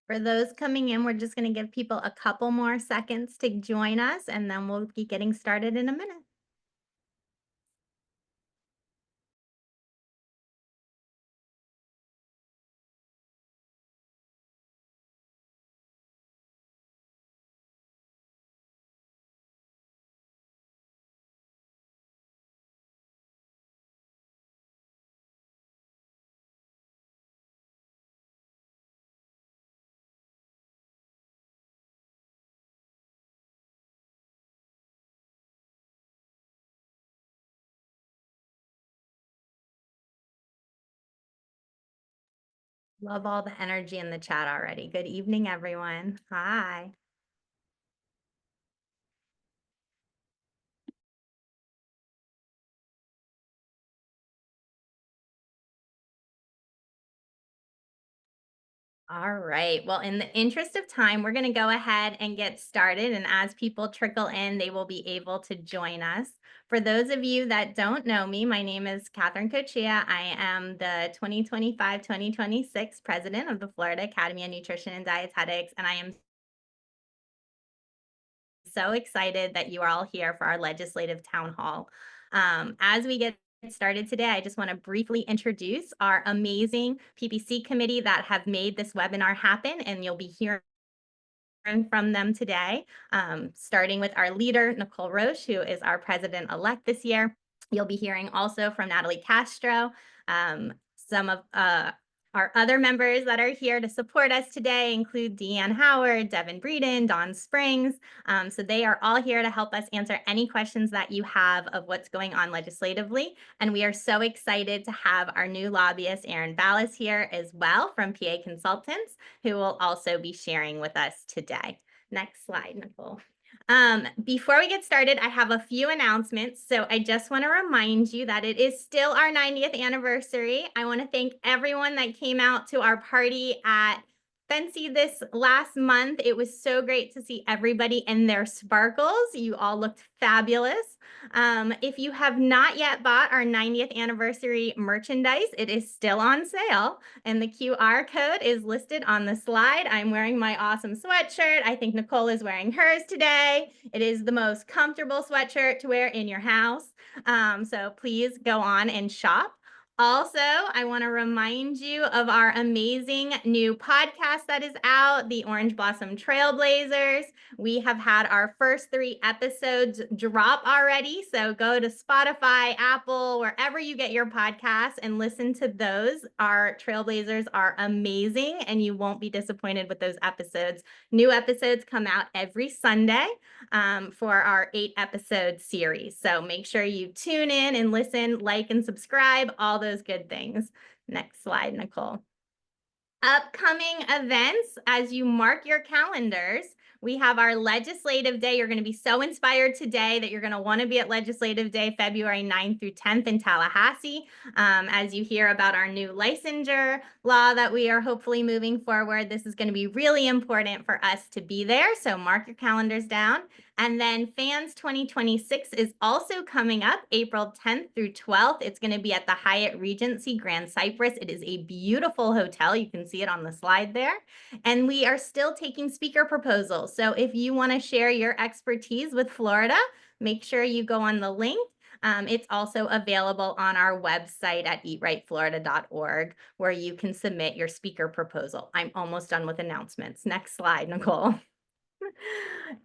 For those coming in, we're just going to give people a couple more seconds to join us, and then we'll be getting started in a minute. Love all the energy in the chat already. Good evening, everyone. Hi. All right. Well, in the interest of time, we're going to go ahead and get started. And as people trickle in, they will be able to join us. For those of you that don't know me, my name is Catherine Cochia. I am the 2025-2026 president of the Florida Academy of Nutrition and Dietetics. And I am so excited that you are all here for our legislative town hall. As we get started today, I just want to briefly introduce our amazing PPC committee that have made this webinar happen, and you'll be hearing from them today, starting with our leader, Nicole Roche, who is our president-elect this year. You'll be hearing also from Natalie Castro, some of our other members that are here to support us today include Deanne Howard, Devin Breeden, Dawn Springs. So they are all here to help us answer any questions that you have of what's going on legislatively. And we are so excited to have our new lobbyist, Erin Ballas, here as well from PA Consultants, who will also be sharing with us today. Next slide, Nicole. Before we get started, I have a few announcements. So I just want to remind you that it is still our 90th anniversary. I want to thank everyone that came out to our party at Fancy this last month. It was so great to see everybody in their sparkles. You all looked fabulous. If you have not yet bought our 90th anniversary merchandise, it is still on sale, and the QR code is listed on the slide. I'm wearing my awesome sweatshirt. I think Nicole is wearing hers today. It is the most comfortable sweatshirt to wear in your house. So please go on and shop. Also, I want to remind you of our amazing new podcast that is out, the Orange Blossom Trailblazers. We have had our first 3 episodes drop already. So go to Spotify, Apple, wherever you get your podcasts and listen to those. Our Trailblazers are amazing, and you won't be disappointed with those episodes. New episodes come out every Sunday for our 8-episode series. So make sure you tune in and listen, like, and subscribe, all those good things. Next slide, Nicole. Upcoming events, as you mark your calendars, we have our Legislative Day. You're going to be so inspired today that you're going to want to be at Legislative Day, February 9th through 10th in Tallahassee. As you hear about our new licensure law that we are hopefully moving forward, this is going to be really important for us to be there. So mark your calendars down. And then FANS 2026 is also coming up April 10th through 12th. It's going to be at the Hyatt Regency Grand Cypress. It is a beautiful hotel. You can see it on the slide there. And we are still taking speaker proposals. So if you want to share your expertise with Florida, make sure you go on the link. It's also available on our website at eatrightflorida.org, where you can submit your speaker proposal. I'm almost done with announcements. Next slide, Nicole.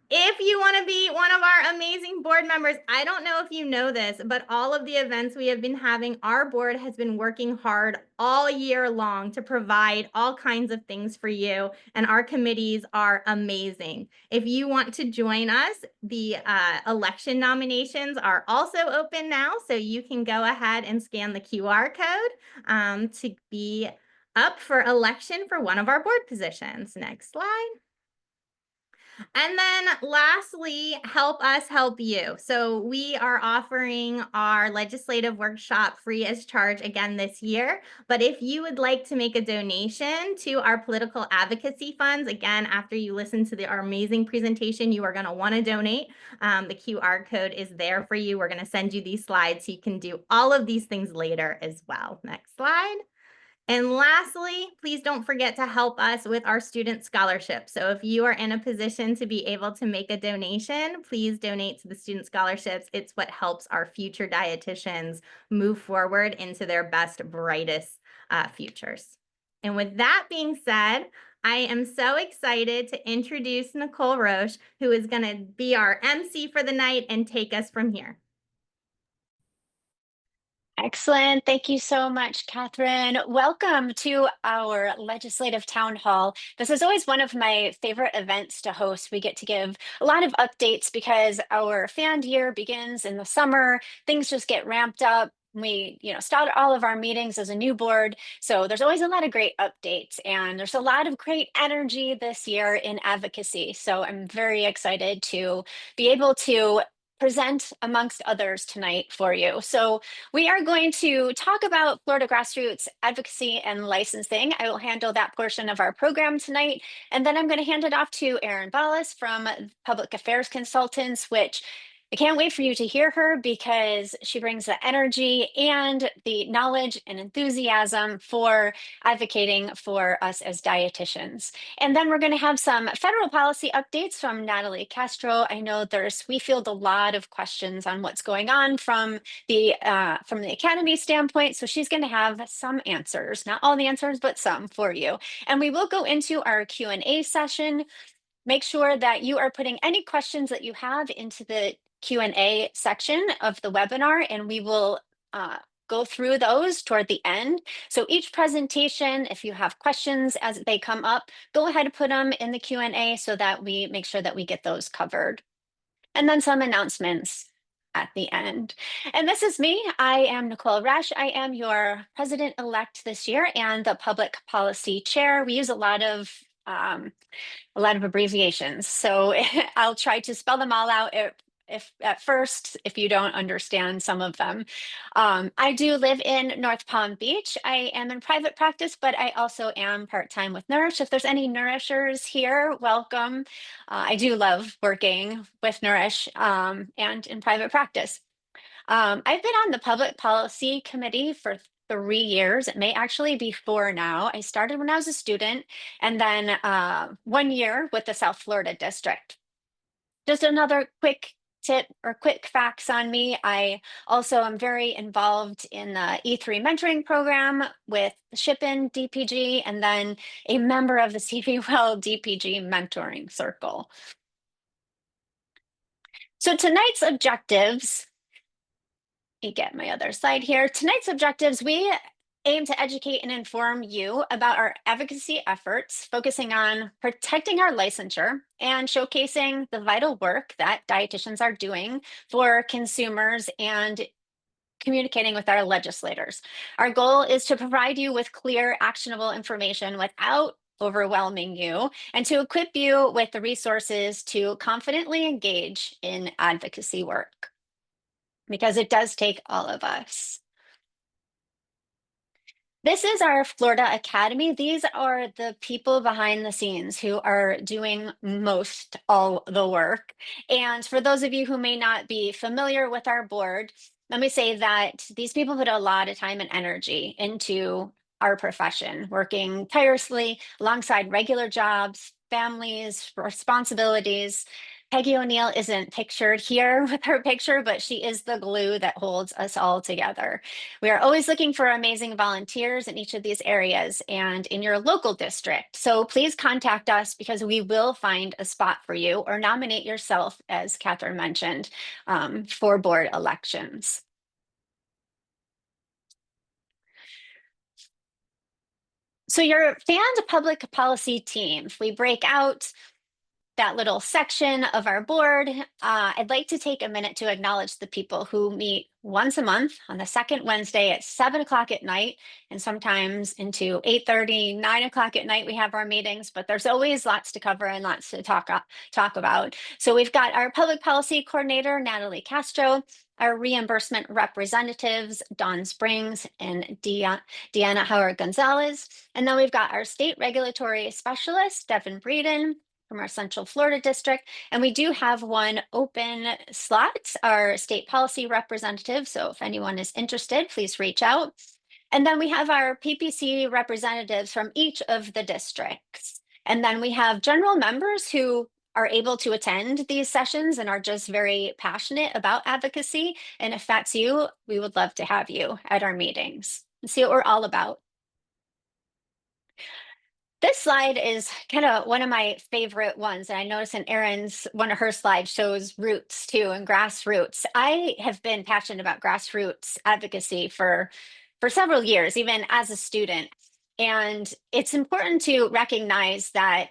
If you want to be one of our amazing board members, I don't know if you know this, but all of the events we have been having, our board has been working hard all year long to provide all kinds of things for you, and our committees are amazing. If you want to join us, the election nominations are also open now, so you can go ahead and scan the QR code to be up for election for one of our board positions. Next slide. And then lastly, help us help you. So we are offering our legislative workshop free as charge again this year. But if you would like to make a donation to our political advocacy funds, again, after you listen to our amazing presentation, you are going to want to donate. The QR code is there for you. We're going to send you these slides so you can do all of these things later as well. Next slide. And lastly, please don't forget to help us with our student scholarship. So if you are in a position to be able to make a donation, please donate to the student scholarships. It's what helps our future dietitians move forward into their best, brightest futures. And with that being said, I am so excited to introduce Nicole Roche, who is going to be our MC for the night and take us from here. Excellent. Thank you so much, Catherine. Welcome to our Legislative Town Hall. This is always one of my favorite events to host. We get to give a lot of updates because our FAND year begins in the summer. Things just get ramped up. We, start all of our meetings as a new board. So there's always a lot of great updates, and there's a lot of great energy this year in advocacy. So I'm very excited to be able to present amongst others tonight for you. So we are going to talk about Florida grassroots advocacy and licensing. I will handle that portion of our program tonight. And then I'm going to hand it off to Erin Ballas from Public Affairs Consultants, which I can't wait for you to hear her because she brings the energy and the knowledge and enthusiasm for advocating for us as dietitians. And then we're going to have some federal policy updates from Natalie Castro. I know we field a lot of questions on what's going on from the Academy standpoint. So she's going to have some answers, not all the answers, but some for you. And we will go into our Q&A session. Make sure that you are putting any questions that you have into the Q&A section of the webinar, and we will go through those toward the end. So each presentation, if you have questions as they come up, go ahead and put them in the Q&A so that we make sure that we get those covered. And then some announcements at the end. And this is me. I am Nicole Roche. I am your president-elect this year and the public policy chair. We use a lot of abbreviations, so I'll try to spell them all out if at first, if you don't understand some of them. I do live in North Palm Beach. I am in private practice, but I also am part-time with Nourish. If there's any Nourishers here, welcome. I do love working with Nourish and in private practice. I've been on the public policy committee for 3 years. It may actually be 4 now. I started when I was a student, and then 1 year with the South Florida district. Just another quick tip or quick facts on me. I also am very involved in the E3 mentoring program with Shippin DPG, and then a member of the CV Well DPG mentoring circle. So tonight's objectives, let me get my other slide here. Tonight's objectives, we aim to educate and inform you about our advocacy efforts, focusing on protecting our licensure and showcasing the vital work that dietitians are doing for consumers and communicating with our legislators. Our goal is to provide you with clear, actionable information without overwhelming you, and to equip you with the resources to confidently engage in advocacy work, because it does take all of us. This is our Florida Academy. These are the people behind the scenes who are doing most all the work. And for those of you who may not be familiar with our board, let me say that these people put a lot of time and energy into our profession, working tirelessly alongside regular jobs, families, responsibilities. Peggy O'Neill isn't pictured here with her picture, but she is the glue that holds us all together. We are always looking for amazing volunteers in each of these areas and in your local district. So please contact us because we will find a spot for you, or nominate yourself, as Catherine mentioned, for board elections. So your FAND public policy team, if we break out that little section of our board, I'd like to take a minute to acknowledge the people who meet once a month on the second Wednesday at 7 o'clock at night, and sometimes into 8:30, 9 o'clock at night we have our meetings, but there's always lots to cover and lots to talk about. So we've got our public policy coordinator, Natalie Castro, our reimbursement representatives, Dawn Springs and Deanna Howard Gonzalez. And then we've got our state regulatory specialist, Devin Breeden, from our Central Florida district. And we do have one open slot, our state policy representative. So if anyone is interested, please reach out. And then we have our PPC representatives from each of the districts. And then we have general members who are able to attend these sessions and are just very passionate about advocacy. And if that's you, we would love to have you at our meetings and see what we're all about. This slide is kind of one of my favorite ones. And I noticed in Erin's, one of her slides shows roots too and grassroots. I have been passionate about grassroots advocacy for several years, even as a student. And it's important to recognize that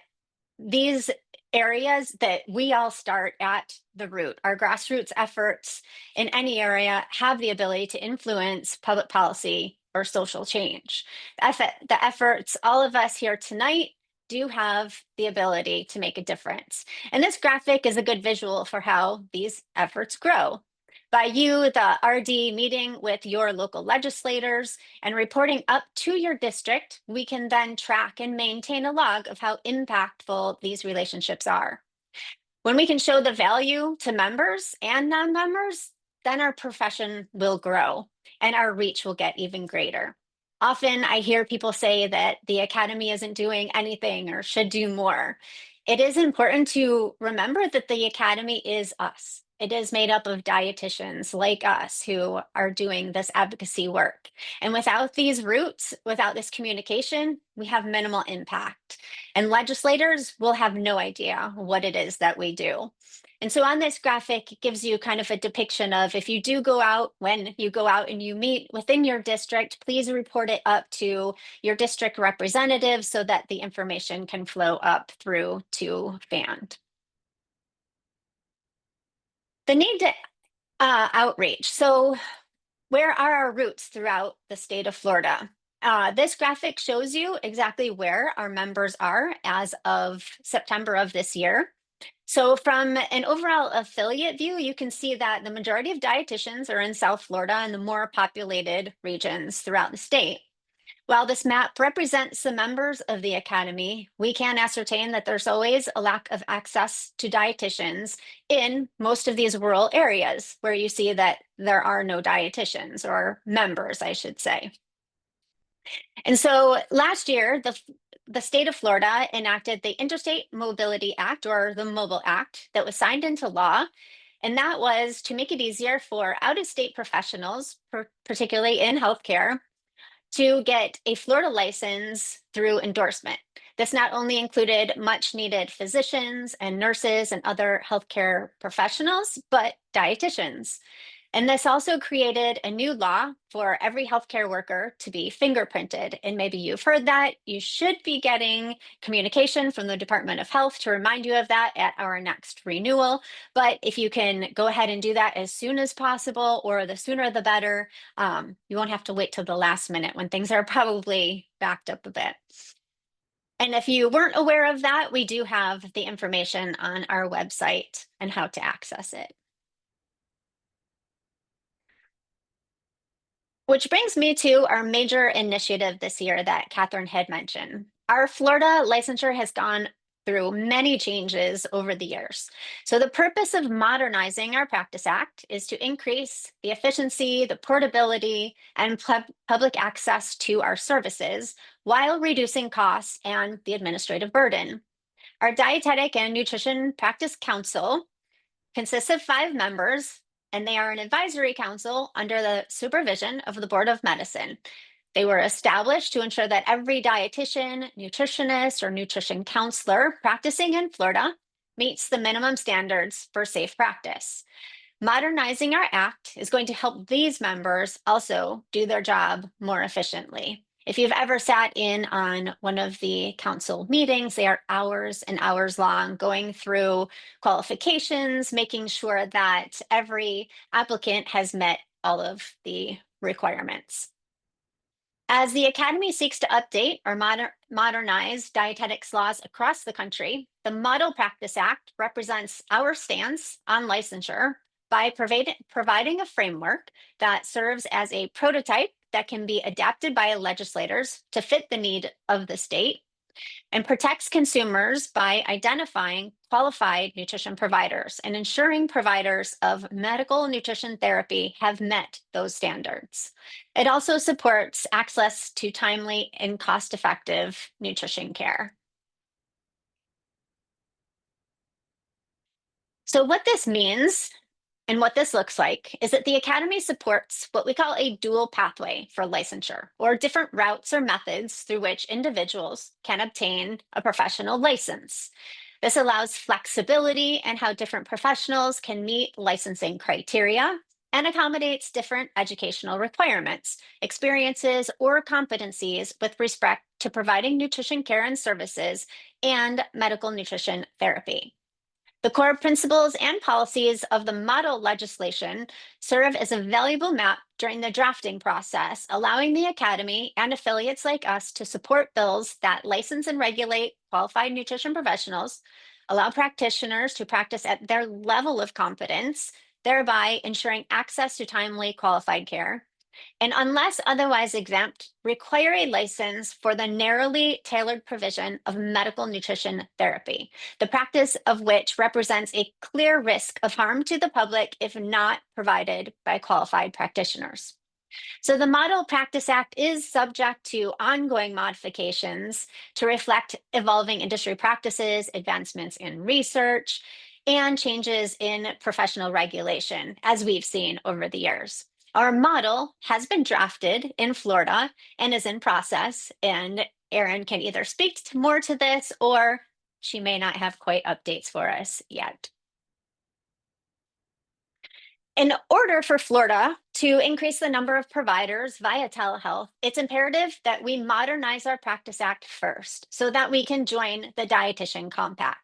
these areas that we all start at the root, our grassroots efforts in any area have the ability to influence public policy or social change. The efforts, all of us here tonight, do have the ability to make a difference. And this graphic is a good visual for how these efforts grow. By you, the RD, meeting with your local legislators and reporting up to your district, we can then track and maintain a log of how impactful these relationships are. When we can show the value to members and non-members, then our profession will grow and our reach will get even greater. Often I hear people say that the academy isn't doing anything or should do more. It is important to remember that the academy is us. It is made up of dietitians like us who are doing this advocacy work. And without these roots, without this communication, we have minimal impact. And legislators will have no idea what it is that we do. And so on this graphic, it gives you kind of a depiction of if you do go out, when you go out and you meet within your district, please report it up to your district representative so that the information can flow up through to FAND. The need to outreach. So where are our roots throughout the state of Florida? This graphic shows you exactly where our members are as of September of this year. So from an overall affiliate view, you can see that the majority of dietitians are in South Florida and the more populated regions throughout the state. While this map represents the members of the academy, we can ascertain that there's always a lack of access to dietitians in most of these rural areas where you see that there are no dietitians or members, I should say. And so last year, the state of Florida enacted the Interstate Mobility Act, or the Mobile Act, that was signed into law. And that was to make it easier for out-of-state professionals, particularly in healthcare, to get a Florida license through endorsement. This not only included much needed physicians and nurses and other healthcare professionals, but dietitians. And this also created a new law for every healthcare worker to be fingerprinted. And maybe you've heard that. You should be getting communication from the Department of Health to remind you of that at our next renewal. But if you can go ahead and do that as soon as possible, or the sooner the better, you won't have to wait till the last minute when things are probably backed up a bit. And if you weren't aware of that, we do have the information on our website and how to access it. Which brings me to our major initiative this year that Catherine had mentioned. Our Florida licensure has gone through many changes over the years. So the purpose of modernizing our Practice Act is to increase the efficiency, the portability, and public access to our services while reducing costs and the administrative burden. Our Dietetic and Nutrition Practice Council consists of 5 members, and they are an advisory council under the supervision of the Board of Medicine. They were established to ensure that every dietitian, nutritionist, or nutrition counselor practicing in Florida meets the minimum standards for safe practice. Modernizing our act is going to help these members also do their job more efficiently. If you've ever sat in on one of the council meetings, they are hours and hours long, going through qualifications, making sure that every applicant has met all of the requirements. As the Academy seeks to update or modernize dietetics laws across the country, the Model Practice Act represents our stance on licensure by providing a framework that serves as a prototype that can be adapted by legislators to fit the need of the state, and protects consumers by identifying qualified nutrition providers and ensuring providers of medical nutrition therapy have met those standards. It also supports access to timely and cost-effective nutrition care. So what this means and what this looks like is that the Academy supports what we call a dual pathway for licensure, or different routes or methods through which individuals can obtain a professional license. This allows flexibility in how different professionals can meet licensing criteria and accommodates different educational requirements, experiences, or competencies with respect to providing nutrition care and services and medical nutrition therapy. The core principles and policies of the model legislation serve as a valuable map during the drafting process, allowing the Academy and affiliates like us to support bills that license and regulate qualified nutrition professionals, allow practitioners to practice at their level of competence, thereby ensuring access to timely qualified care, and unless otherwise exempt, require a license for the narrowly tailored provision of medical nutrition therapy, the practice of which represents a clear risk of harm to the public if not provided by qualified practitioners. So the Model Practice Act is subject to ongoing modifications to reflect evolving industry practices, advancements in research, and changes in professional regulation, as we've seen over the years. Our model has been drafted in Florida and is in process, and Erin can either speak more to this or she may not have quite updates for us yet. In order for Florida to increase the number of providers via telehealth, it's imperative that we modernize our Practice Act first so that we can join the Dietitian Compact.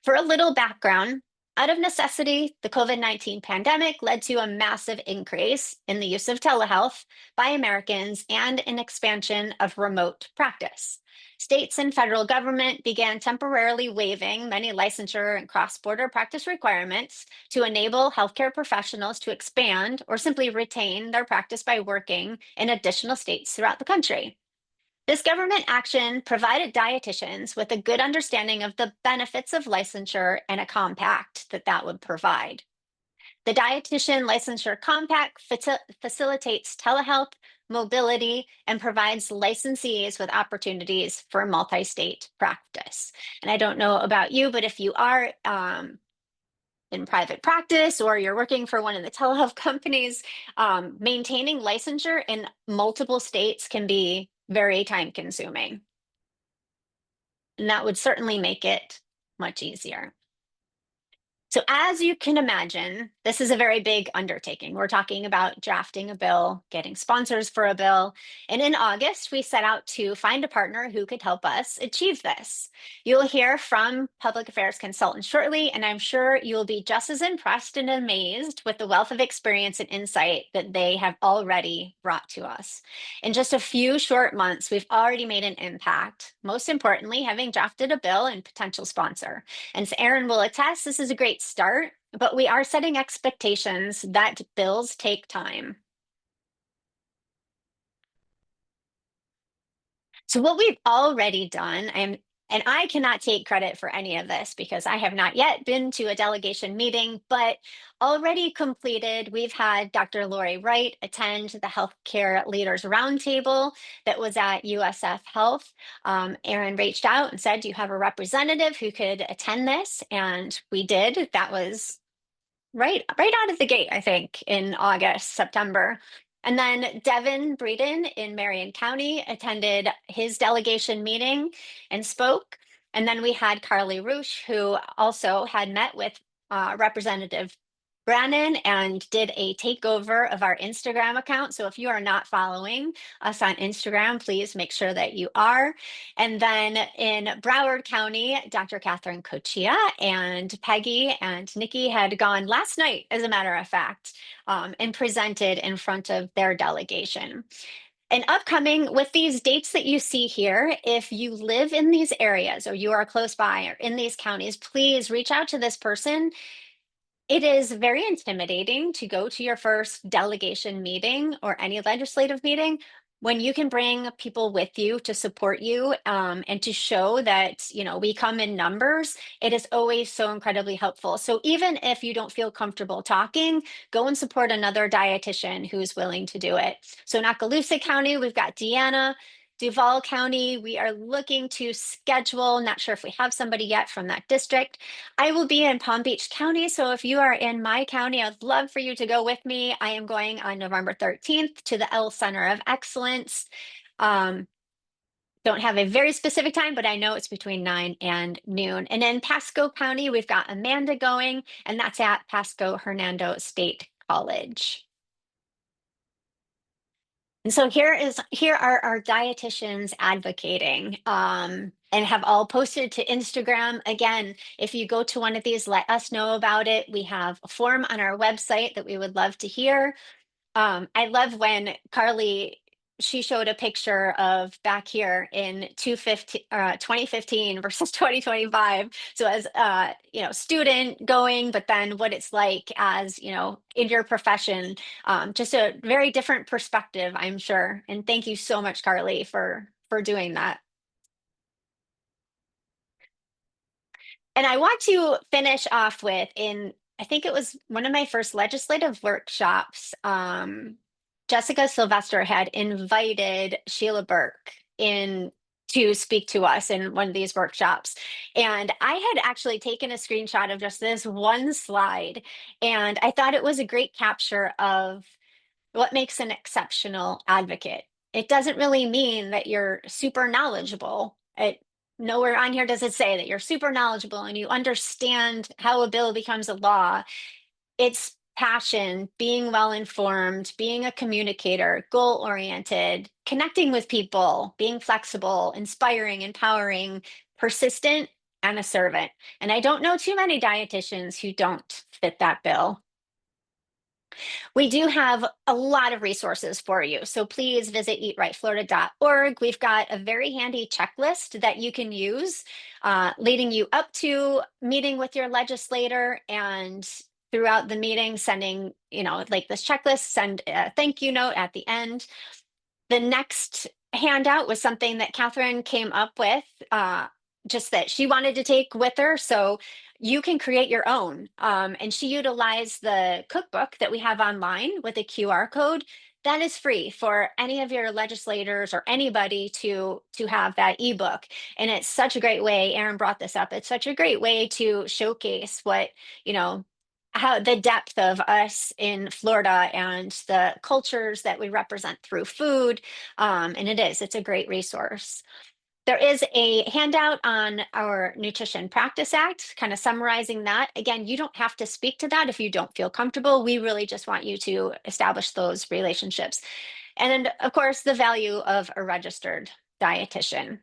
For a little background, out of necessity, the COVID-19 pandemic led to a massive increase in the use of telehealth by Americans and an expansion of remote practice. States and federal government began temporarily waiving many licensure and cross-border practice requirements to enable healthcare professionals to expand or simply retain their practice by working in additional states throughout the country. This government action provided dietitians with a good understanding of the benefits of licensure and a compact that would provide. The Dietitian Licensure Compact facilitates telehealth, mobility, and provides licensees with opportunities for multi-state practice. And I don't know about you, but if you are in private practice or you're working for one of the telehealth companies, maintaining licensure in multiple states can be very time consuming. And that would certainly make it much easier. So as you can imagine, this is a very big undertaking. We're talking about drafting a bill, getting sponsors for a bill. And in August, we set out to find a partner who could help us achieve this. You'll hear from public affairs consultants shortly, and I'm sure you'll be just as impressed and amazed with the wealth of experience and insight that they have already brought to us. In just a few short months, we've already made an impact. Most importantly, having drafted a bill and potential sponsor. And as Erin will attest, this is a great start, but we are setting expectations that bills take time. So what we've already done, and I cannot take credit for any of this because I have not yet been to a delegation meeting, but already completed, we've had Dr. Lori Wright attend the Healthcare Leaders Roundtable that was at USF Health. Erin reached out and said, do you have a representative who could attend this? And we did. That was right out of the gate, I think, in August, September. And then Devin Breeden in Marion County attended his delegation meeting and spoke. And then we had Carly Roosh, who also had met with Representative Brannon and did a takeover of our Instagram account. So if you are not following us on Instagram, please make sure that you are. And then in Broward County, Dr. Catherine Cochia and Peggy and Nikki had gone last night, as a matter of fact, and presented in front of their delegation. And upcoming with these dates that you see here, if you live in these areas or you are close by or in these counties, please reach out to this person. It is very intimidating to go to your first delegation meeting or any legislative meeting, when you can bring people with you to support you, and to show that, we come in numbers, it is always so incredibly helpful. So even if you don't feel comfortable talking, go and support another dietitian who's willing to do it. So Okaloosa County, we've got Deanna. Duval County, we are looking to schedule, not sure if we have somebody yet from that district. I will be in Palm Beach County, so if you are in my county, I'd love for you to go with me. I am going on November 13th to the L Center of Excellence. Um, don't have a very specific time, but I know it's between 9 and noon. And in Pasco County, we've got Amanda going, and that's at Pasco Hernando State College. And so here are our dietitians advocating, and have all posted to Instagram. Again, if you go to one of these, let us know about it. We have a form on our website that we would love to hear. I love when Carly, she showed a picture of back here in 2015 versus 2025. So as student going, but then what it's like as, in your profession, just a very different perspective, I'm sure. And thank you so much, Carly, for doing that. And I want to finish off with I think it was one of my first legislative workshops. Jessica Sylvester had invited Sheila Burke in to speak to us in one of these workshops. And I had actually taken a screenshot of just this one slide. And I thought it was a great capture of what makes an exceptional advocate. It doesn't really mean that you're super knowledgeable. Nowhere on here does it say that you're super knowledgeable and you understand how a bill becomes a law. It's passion, being well informed, being a communicator, goal oriented, connecting with people, being flexible, inspiring, empowering, persistent, and a servant. And I don't know too many dietitians who don't fit that bill. We do have a lot of resources for you. So please visit eatrightflorida.org. We've got a very handy checklist that you can use, leading you up to meeting with your legislator, and throughout the meeting, sending, like this checklist, send a thank you note at the end. The next handout was something that Catherine came up with, just that she wanted to take with her. So you can create your own. And she utilized the cookbook that we have online with a QR code. That is free for any of your legislators or anybody to have that ebook. And it's such a great way, Aaron brought this up, it's such a great way to showcase what, how the depth of us in Florida and the cultures that we represent through food. And it's a great resource. There is a handout on our Nutrition Practice Act, kind of summarizing that. Again, you don't have to speak to that if you don't feel comfortable. We really just want you to establish those relationships. And then, of course, the value of a registered dietitian.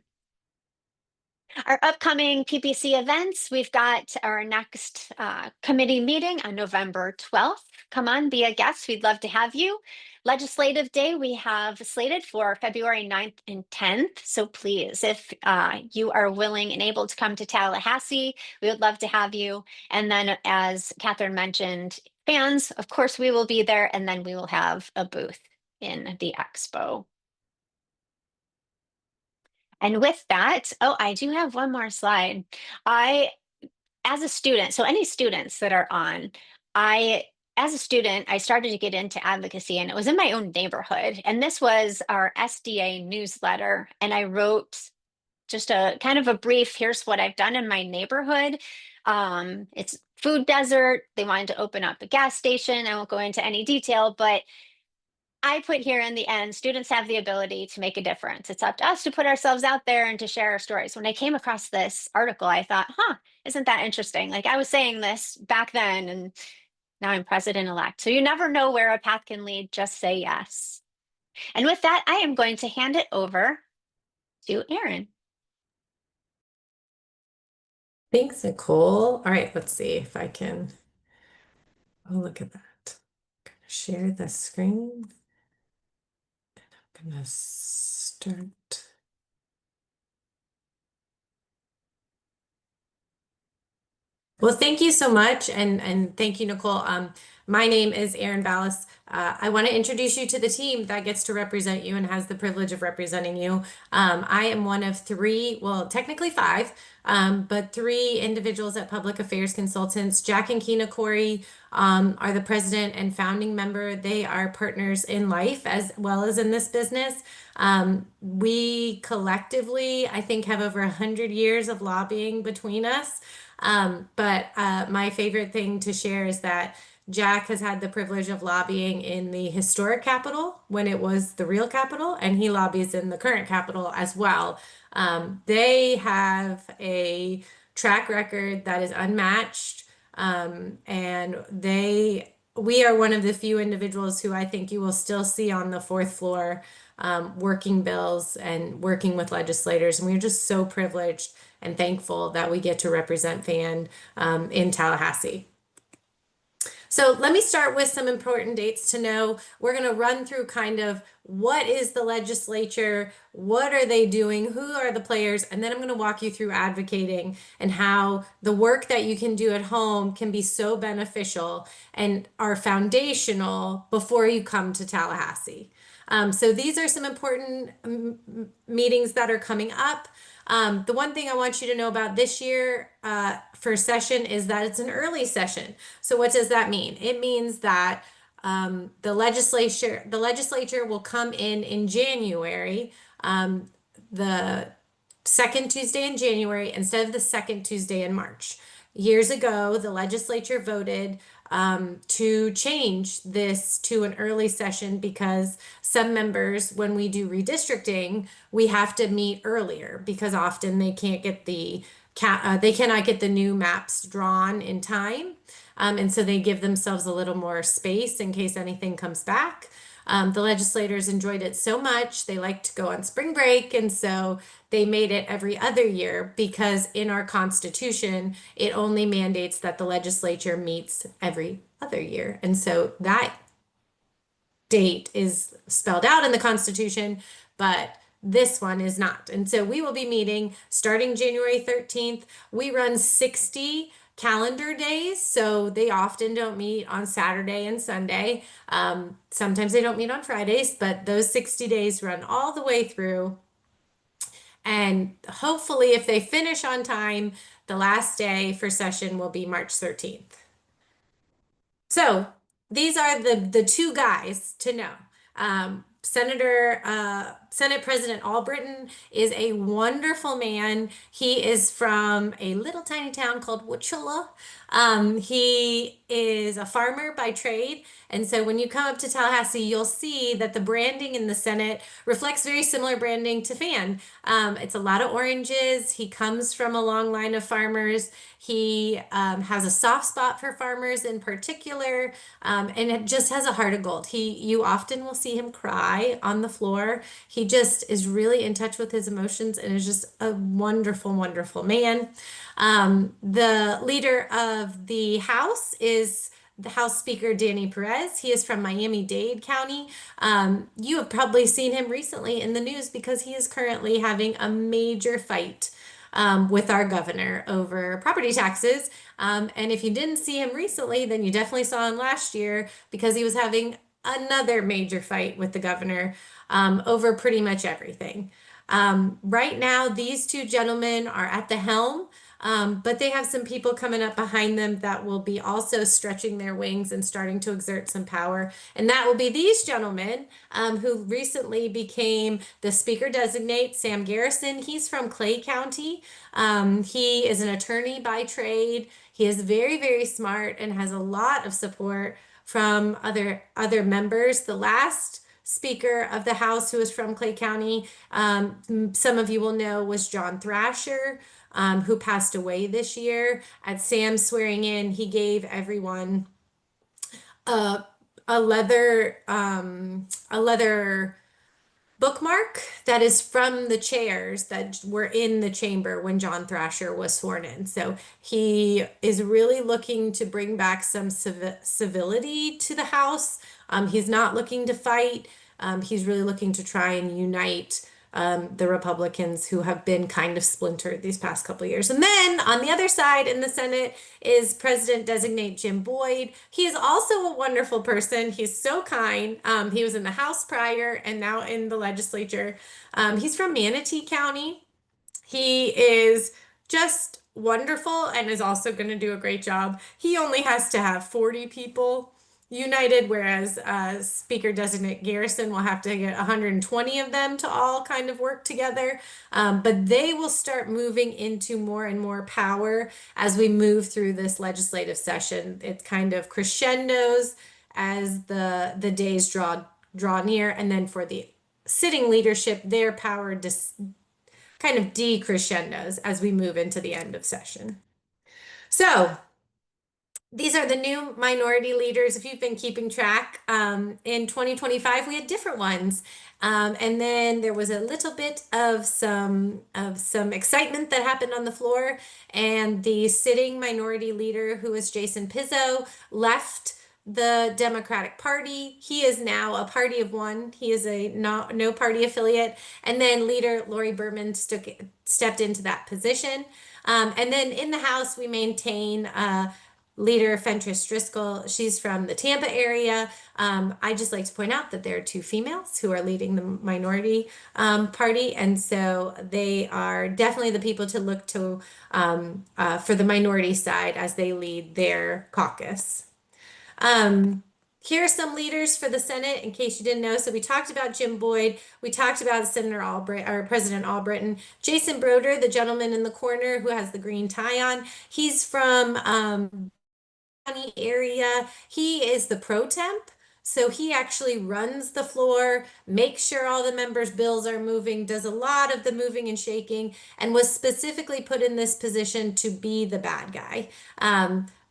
Our upcoming PPC events, we've got our next committee meeting on November 12th. Come on, be a guest. We'd love to have you. Legislative Day, we have slated for February 9th and 10th. So please, if you are willing and able to come to Tallahassee, we would love to have you. And then, as Catherine mentioned, fans, of course, we will be there. And then we will have a booth in the expo. And with that, oh, I do have one more slide. As a student, so any students that are on, as a student, I started to get into advocacy, and it was in my own neighborhood. And this was our SDA newsletter. And I wrote just a kind of a brief, here's what I've done in my neighborhood. It's food desert. They wanted to open up a gas station. I won't go into any detail, but I put here in the end, students have the ability to make a difference. It's up to us to put ourselves out there and to share our stories. When I came across this article, I thought, isn't that interesting? Like, I was saying this back then, and now I'm president-elect. So you never know where a path can lead. Just say yes. And with that, I am going to hand it over to Erin. Thanks, Nicole. All right, let's see if I can. Oh, look at that. I'm gonna share the screen. I'm gonna start. Well, thank you so much, and thank you, Nicole. My name is Erin Ballas. I want to introduce you to the team that gets to represent you and has the privilege of representing you. I am one of three, well, technically five, but three individuals at Public Affairs Consultants. Jack and Keena Corey are the president and founding member. They are partners in life as well as in this business. We collectively, I think, have over 100 years of lobbying between us. But my favorite thing to share is that Jack has had the privilege of lobbying in the historic Capitol when it was the real Capitol, and he lobbies in the current Capitol as well. They have a track record that is unmatched, and we are one of the few individuals who I think you will still see on the fourth floor, working bills and working with legislators. And we're just so privileged and thankful that we get to represent FAND in Tallahassee. So let me start with some important dates to know. We're going to run through kind of what is the legislature, what are they doing, who are the players, and then I'm going to walk you through advocating and how the work that you can do at home can be so beneficial and are foundational before you come to Tallahassee. So these are some important meetings that are coming up. The one thing I want you to know about this year for session is that it's an early session. So what does that mean? It means that the legislature will come in January, the second Tuesday in January instead of the second Tuesday in March. Years ago, the legislature voted to change this to an early session because some members, when we do redistricting, we have to meet earlier because often they can't get they cannot get the new maps drawn in time. And so they give themselves a little more space in case anything comes back. The legislators enjoyed it so much, they like to go on spring break, and so they made it every other year because in our Constitution, it only mandates that the legislature meets every other year. And so that date is spelled out in the Constitution, but this one is not. And so we will be meeting starting January 13th. We run 60 calendar days, so they often don't meet on Saturday and Sunday. Sometimes they don't meet on Fridays, but those 60 days run all the way through. And hopefully, if they finish on time, the last day for session will be March 13th. So these are the two guys to know. Senate President Albritton is a wonderful man. He is from a little tiny town called Wauchula. He is a farmer by trade. And so when you come up to Tallahassee, you'll see that the branding in the Senate reflects very similar branding to FAN. It's a lot of oranges. He comes from a long line of farmers. He has a soft spot for farmers in particular, and it just has a heart of gold. You often will see him cry on the floor. He just is really in touch with his emotions and is just a wonderful, wonderful man. The leader of the House is the House Speaker Danny Perez. He is from Miami-Dade County. You have probably seen him recently in the news because he is currently having a major fight with our governor over property taxes. And if you didn't see him recently, then you definitely saw him last year because he was having another major fight with the governor over pretty much everything. Right now, these two gentlemen are at the helm. But they have some people coming up behind them that will be also stretching their wings and starting to exert some power. And that will be these gentlemen who recently became the Speaker Designate, Sam Garrison. He's from Clay County. He is an attorney by trade. He is very, very smart and has a lot of support from other members. The last Speaker of the House who is from Clay County, some of you will know, was John Thrasher, who passed away this year. At Sam's swearing in, he gave everyone a leather bookmark that is from the chairs that were in the chamber when John Thrasher was sworn in. So he is really looking to bring back some civility to the House. He's not looking to fight. He's really looking to try and unite the Republicans who have been kind of splintered these past couple of years. And then on the other side in the Senate is President-designate Jim Boyd. He is also a wonderful person. He's so kind. He was in the House prior and now in the legislature. He's from Manatee County. He is just wonderful and is also going to do a great job. He only has to have 40 people united, whereas Speaker Designate Garrison will have to get 120 of them to all kind of work together. But they will start moving into more and more power as we move through this legislative session. It kind of crescendos as the days draw near, and then for the sitting leadership, their power kind of decrescendos as we move into the end of session. So these are the new minority leaders. If you've been keeping track, in 2025, we had different ones. And then there was a little bit of some excitement that happened on the floor. And the sitting minority leader, who was Jason Pizzo, left the Democratic Party. He is now a party of one. He is a no party affiliate. And then leader Lori Berman stepped into that position. And then in the House, we maintain leader Fentress Driscoll. She's from the Tampa area. I just like to point out that there are two females who are leading the minority party. And so they are definitely the people to look to for the minority side as they lead their caucus. Here are some leaders for the Senate, in case you didn't know. So we talked about Jim Boyd. We talked about Senator Albritton, or President Albritton. Jason Broder, the gentleman in the corner who has the green tie on. He's from County area. He is the pro temp. So he actually runs the floor, makes sure all the members' bills are moving, does a lot of the moving and shaking, and was specifically put in this position to be the bad guy.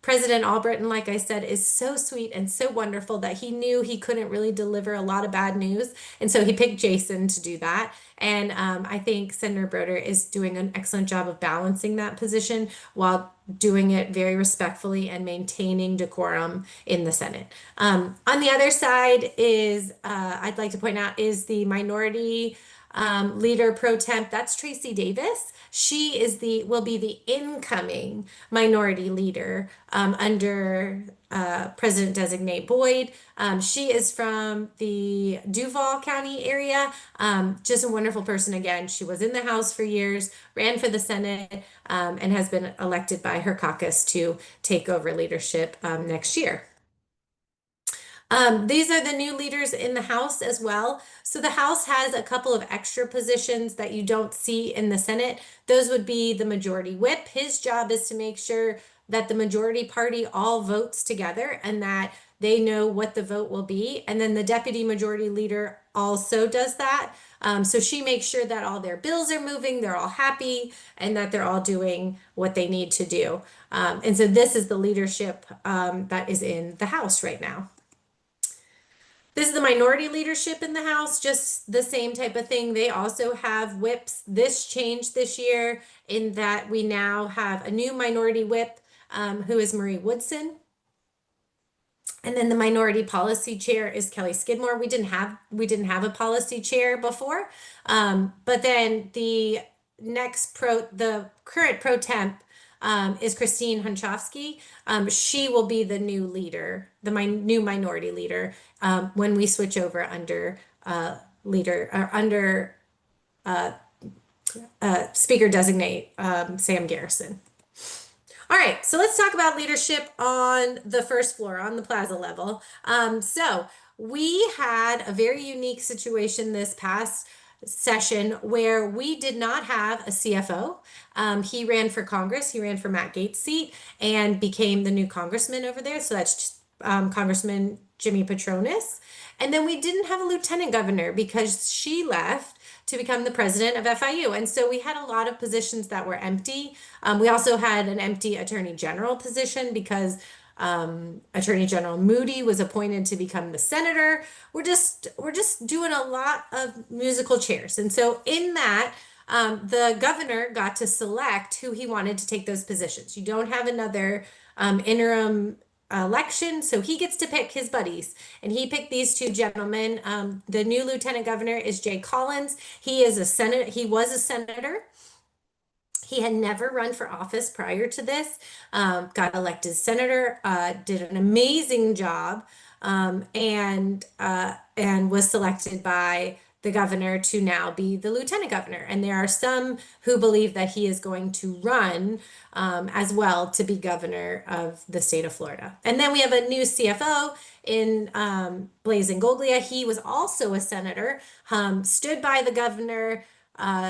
President Albritton, like I said, is so sweet and so wonderful that he knew he couldn't really deliver a lot of bad news. And so he picked Jason to do that. And I think Senator Broder is doing an excellent job of balancing that position while doing it very respectfully and maintaining decorum in the Senate. On the other side is, I'd like to point out, is the minority leader pro temp. That's Tracy Davis. She is will be the incoming minority leader under President-designate Boyd. She is from the Duval County area. Just a wonderful person again. She was in the House for years, ran for the Senate, and has been elected by her caucus to take over leadership next year. These are the new leaders in the House as well. So the House has a couple of extra positions that you don't see in the Senate. Those would be the majority whip. His job is to make sure that the majority party all votes together and that they know what the vote will be. And then the deputy majority leader also does that. So she makes sure that all their bills are moving, they're all happy, and that they're all doing what they need to do. And so this is the leadership that is in the House right now. This is the minority leadership in the House, just the same type of thing. They also have whips. This changed this year in that we now have a new minority whip who is Marie Woodson. And then the minority policy chair is Kelly Skidmore. We didn't have a policy chair before, but then the current pro temp is Christine Hunchofsky. She will be the new leader, new minority leader when we switch over under Speaker Designate Sam Garrison. All right, so let's talk about leadership on the first floor, on the plaza level. So we had a very unique situation this past session where we did not have a CFO. He ran for Congress. He ran for Matt Gaetz' seat and became the new congressman over there. So that's Congressman Jimmy Patronis. And then we didn't have a lieutenant governor because she left to become the president of FIU. And so we had a lot of positions that were empty. We also had an empty attorney general position because Attorney General Moody was appointed to become the senator. We're just doing a lot of musical chairs. And so in that, the governor got to select who he wanted to take those positions. You don't have another interim election, so he gets to pick his buddies, and he picked these two gentlemen. The new lieutenant governor is Jay Collins. He is a senator. He was a senator. He had never run for office prior to this, got elected senator, did an amazing job, and was selected by the governor to now be the lieutenant governor. And there are some who believe that he is going to run as well to be governor of the state of Florida. And then we have a new CFO in Blaise Ingoglia. He was also a senator, stood by the governor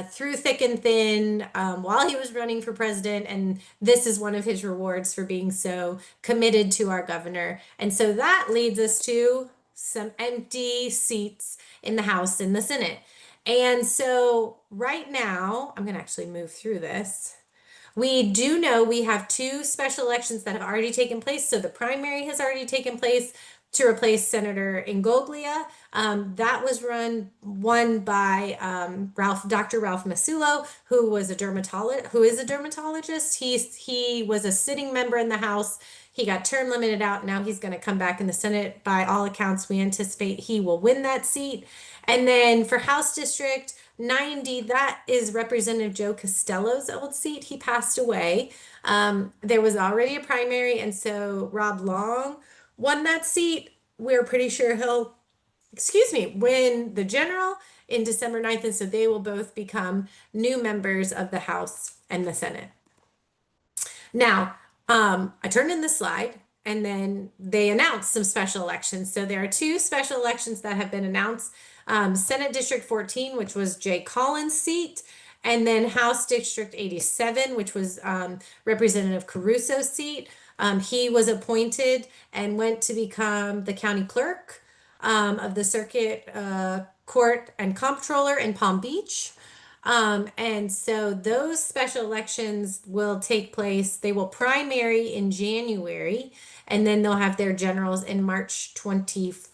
through thick and thin while he was running for president. And this is one of his rewards for being so committed to our governor. And so that leads us to some empty seats in the House and the Senate. And so right now, I'm going to actually move through this. We do know we have two special elections that have already taken place. So the primary has already taken place to replace Senator Ingoglia. That was won by Dr. Ralph Masulo, who is a dermatologist. He was a sitting member in the House. He got term limited out. Now he's going to come back in the Senate. By all accounts, we anticipate he will win that seat. And then for House District 90, that is Representative Joe Costello's old seat. He passed away. There was already a primary, and so Rob Long won that seat. We're pretty sure he'll, win the general in December 9th. And so they will both become new members of the House and the Senate. Now, I turned in the slide, and then they announced some special elections. So there are two special elections that have been announced. Senate District 14, which was Jay Collins' seat, and then House District 87, which was Representative Caruso's seat. He was appointed and went to become the county clerk of the circuit court and comptroller in Palm Beach. And so those special elections will take place. They will primary in January, and then they'll have their generals in March 24th.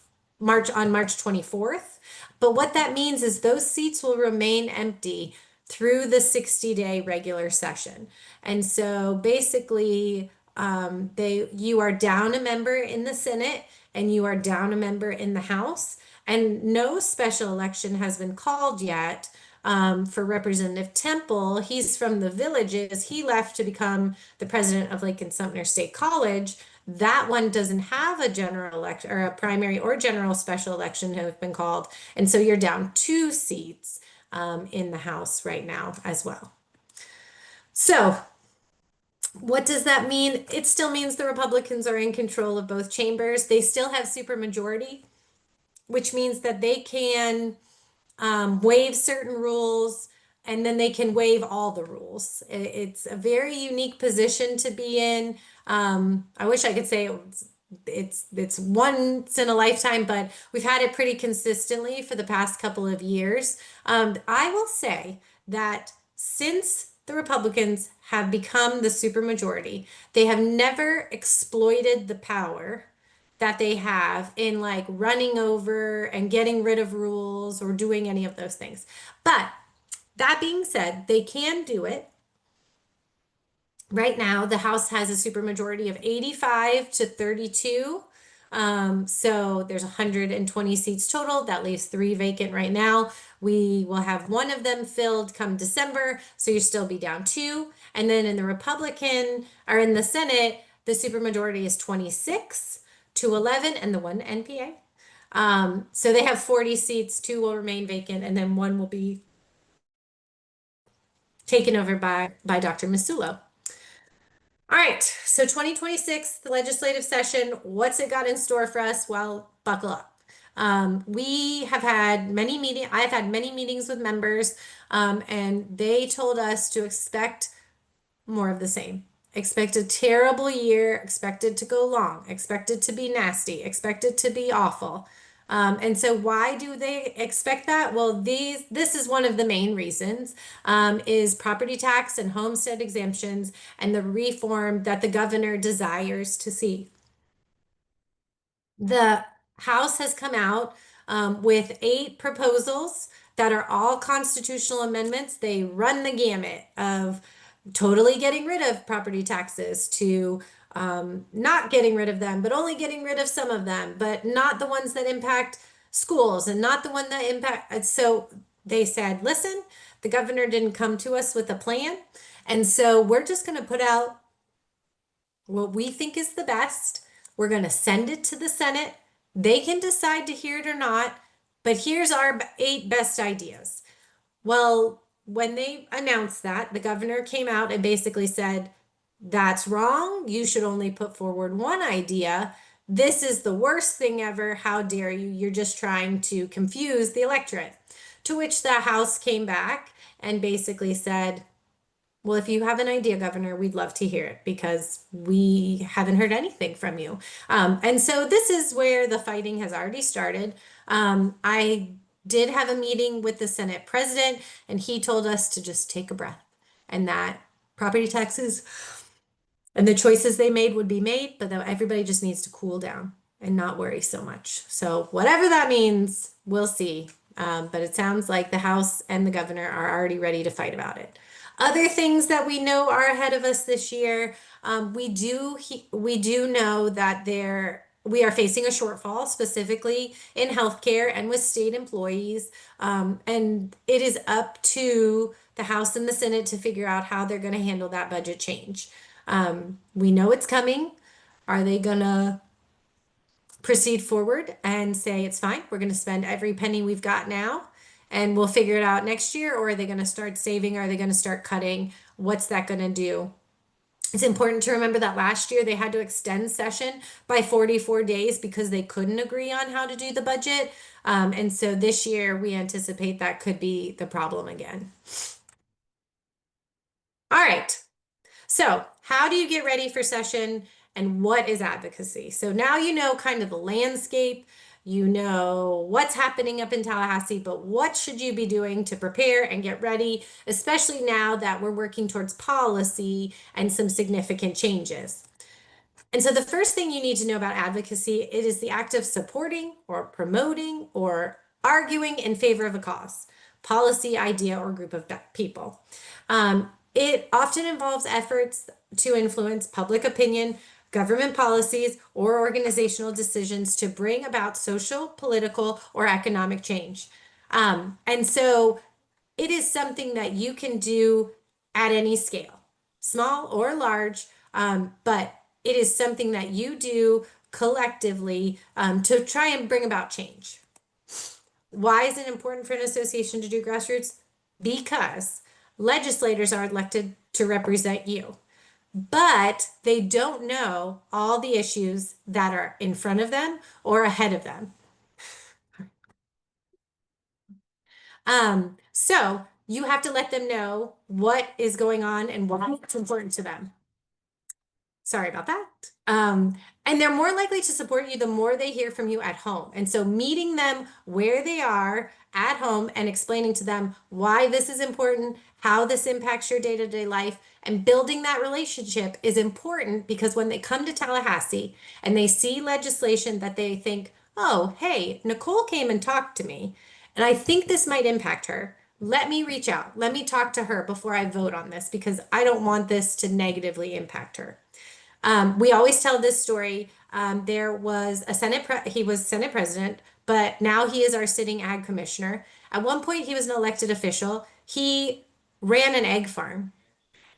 But what that means is those seats will remain empty through the 60-day regular session. And so basically, you are down a member in the Senate and you are down a member in the House, and no special election has been called yet. For Representative Temple, he's from the Villages. He left to become the president of Lincoln Sumter State College. That one doesn't have a general election or a primary or general special election have been called. And so you're down 2 seats in the House right now as well. So what does that mean? It still means the Republicans are in control of both chambers. They still have supermajority, which means that they can waive certain rules, and then they can waive all the rules. It's a very unique position to be in. I wish I could say it's once in a lifetime, but we've had it pretty consistently for the past couple of years. I will say that since the Republicans have become the supermajority, they have never exploited the power that they have in like running over and getting rid of rules or doing any of those things. But that being said, they can do it. Right now, the House has a supermajority of 85 to 32. So there's 120 seats total. That leaves 3 vacant right now. We will have one of them filled come December, so you'll still be down 2. And then in the Republican or in the Senate, the supermajority is 26 to 11 and the 1 NPA. So they have 40 seats, 2 will remain vacant, and then 1 will be taken over by Dr. Masulo. All right, so 2026, the legislative session, what's it got in store for us? Well, buckle up. We have had many meetings, I've had many meetings with members, and they told us to expect more of the same. Expect a terrible year, expect it to go long, expect it to be nasty, expect it to be awful. And so why do they expect that? Well, this is one of the main reasons, is property tax and homestead exemptions and the reform that the governor desires to see. The House has come out with 8 proposals that are all constitutional amendments. They run the gamut of totally getting rid of property taxes to not getting rid of them, but only getting rid of some of them, but not the ones that impact schools and not the one that impact. So they said, listen, the governor didn't come to us with a plan. And so we're just going to put out what we think is the best. We're going to send it to the Senate. They can decide to hear it or not, but here's our 8 best ideas. Well, when they announced that, the governor came out and basically said, that's wrong. You should only put forward one idea. This is the worst thing ever. How dare you? You're just trying to confuse the electorate. To which the House came back and basically said, well, if you have an idea, Governor, we'd love to hear it because we haven't heard anything from you. And so this is where the fighting has already started. I did have a meeting with the Senate president, and he told us to just take a breath and that property taxes and the choices they made would be made, but that everybody just needs to cool down and not worry so much. So whatever that means, we'll see. But it sounds like the House and the governor are already ready to fight about it. Other things that we know are ahead of us this year, we do know that we are facing a shortfall, specifically in healthcare and with state employees. And it is up to the House and the Senate to figure out how they're going to handle that budget change. We know it's coming. Are they going to proceed forward and say it's fine, we're going to spend every penny we've got now and we'll figure it out next year? Or are they going to start saving? Are they going to start cutting? What's that going to do? It's important to remember that last year they had to extend session by 44 days because they couldn't agree on how to do the budget. And so this year we anticipate that could be the problem again. All right. So how do you get ready for session and what is advocacy? So now you know kind of the landscape, you know what's happening up in Tallahassee, but what should you be doing to prepare and get ready, especially now that we're working towards policy and some significant changes. And so the first thing you need to know about advocacy, it is the act of supporting or promoting or arguing in favor of a cause, policy, idea, or group of people. It often involves efforts to influence public opinion, government policies, or organizational decisions to bring about social, political, or economic change. And so it is something that you can do at any scale, small or large, but it is something that you do collectively to try and bring about change. Why is it important for an association to do grassroots? Because legislators are elected to represent you, but they don't know all the issues that are in front of them or ahead of them. So you have to let them know what is going on and why it's important to them. Sorry about that. And they're more likely to support you the more they hear from you at home. And so meeting them where they are at home and explaining to them why this is important, how this impacts your day-to-day life, and building that relationship is important because when they come to Tallahassee and they see legislation that they think, oh, hey, Nicole came and talked to me, and I think this might impact her. Let me reach out. Let me talk to her before I vote on this because I don't want this to negatively impact her. We always tell this story. There was a he was Senate president, but now he is our sitting ag commissioner. At one point, he was an elected official. He ran an egg farm.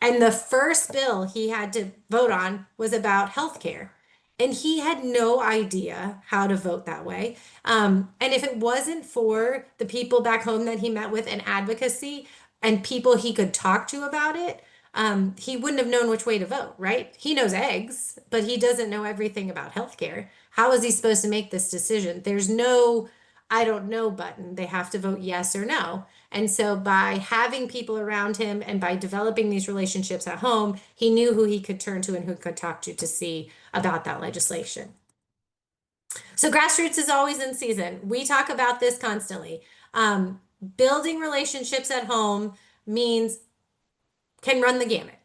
And the first bill he had to vote on was about healthcare. And he had no idea how to vote that way. And if it wasn't for the people back home that he met with and advocacy and people he could talk to about it, he wouldn't have known which way to vote, right? He knows eggs, but he doesn't know everything about healthcare. How is he supposed to make this decision? There's no I don't know button. They have to vote yes or no. And so by having people around him and by developing these relationships at home, he knew who he could turn to and who could talk to see about that legislation. So grassroots is always in season. We talk about this constantly. Building relationships at home can run the gamut.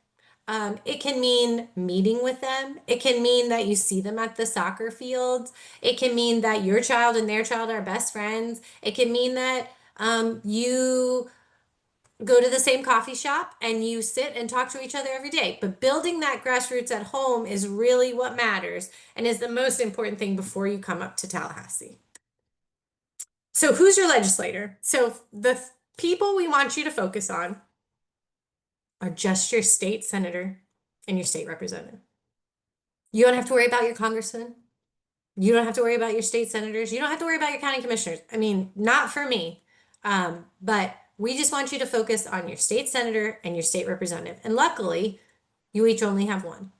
It can mean meeting with them. It can mean that you see them at the soccer fields. It can mean that your child and their child are best friends. It can mean that you go to the same coffee shop and you sit and talk to each other every day. But building that grassroots at home is really what matters and is the most important thing before you come up to Tallahassee. So who's your legislator? So the people we want you to focus on are just your state senator and your state representative. You don't have to worry about your congressman. You don't have to worry about your state senators. You don't have to worry about your county commissioners. I mean, not for me. But we just want you to focus on your state senator and your state representative. And luckily, you each only have one.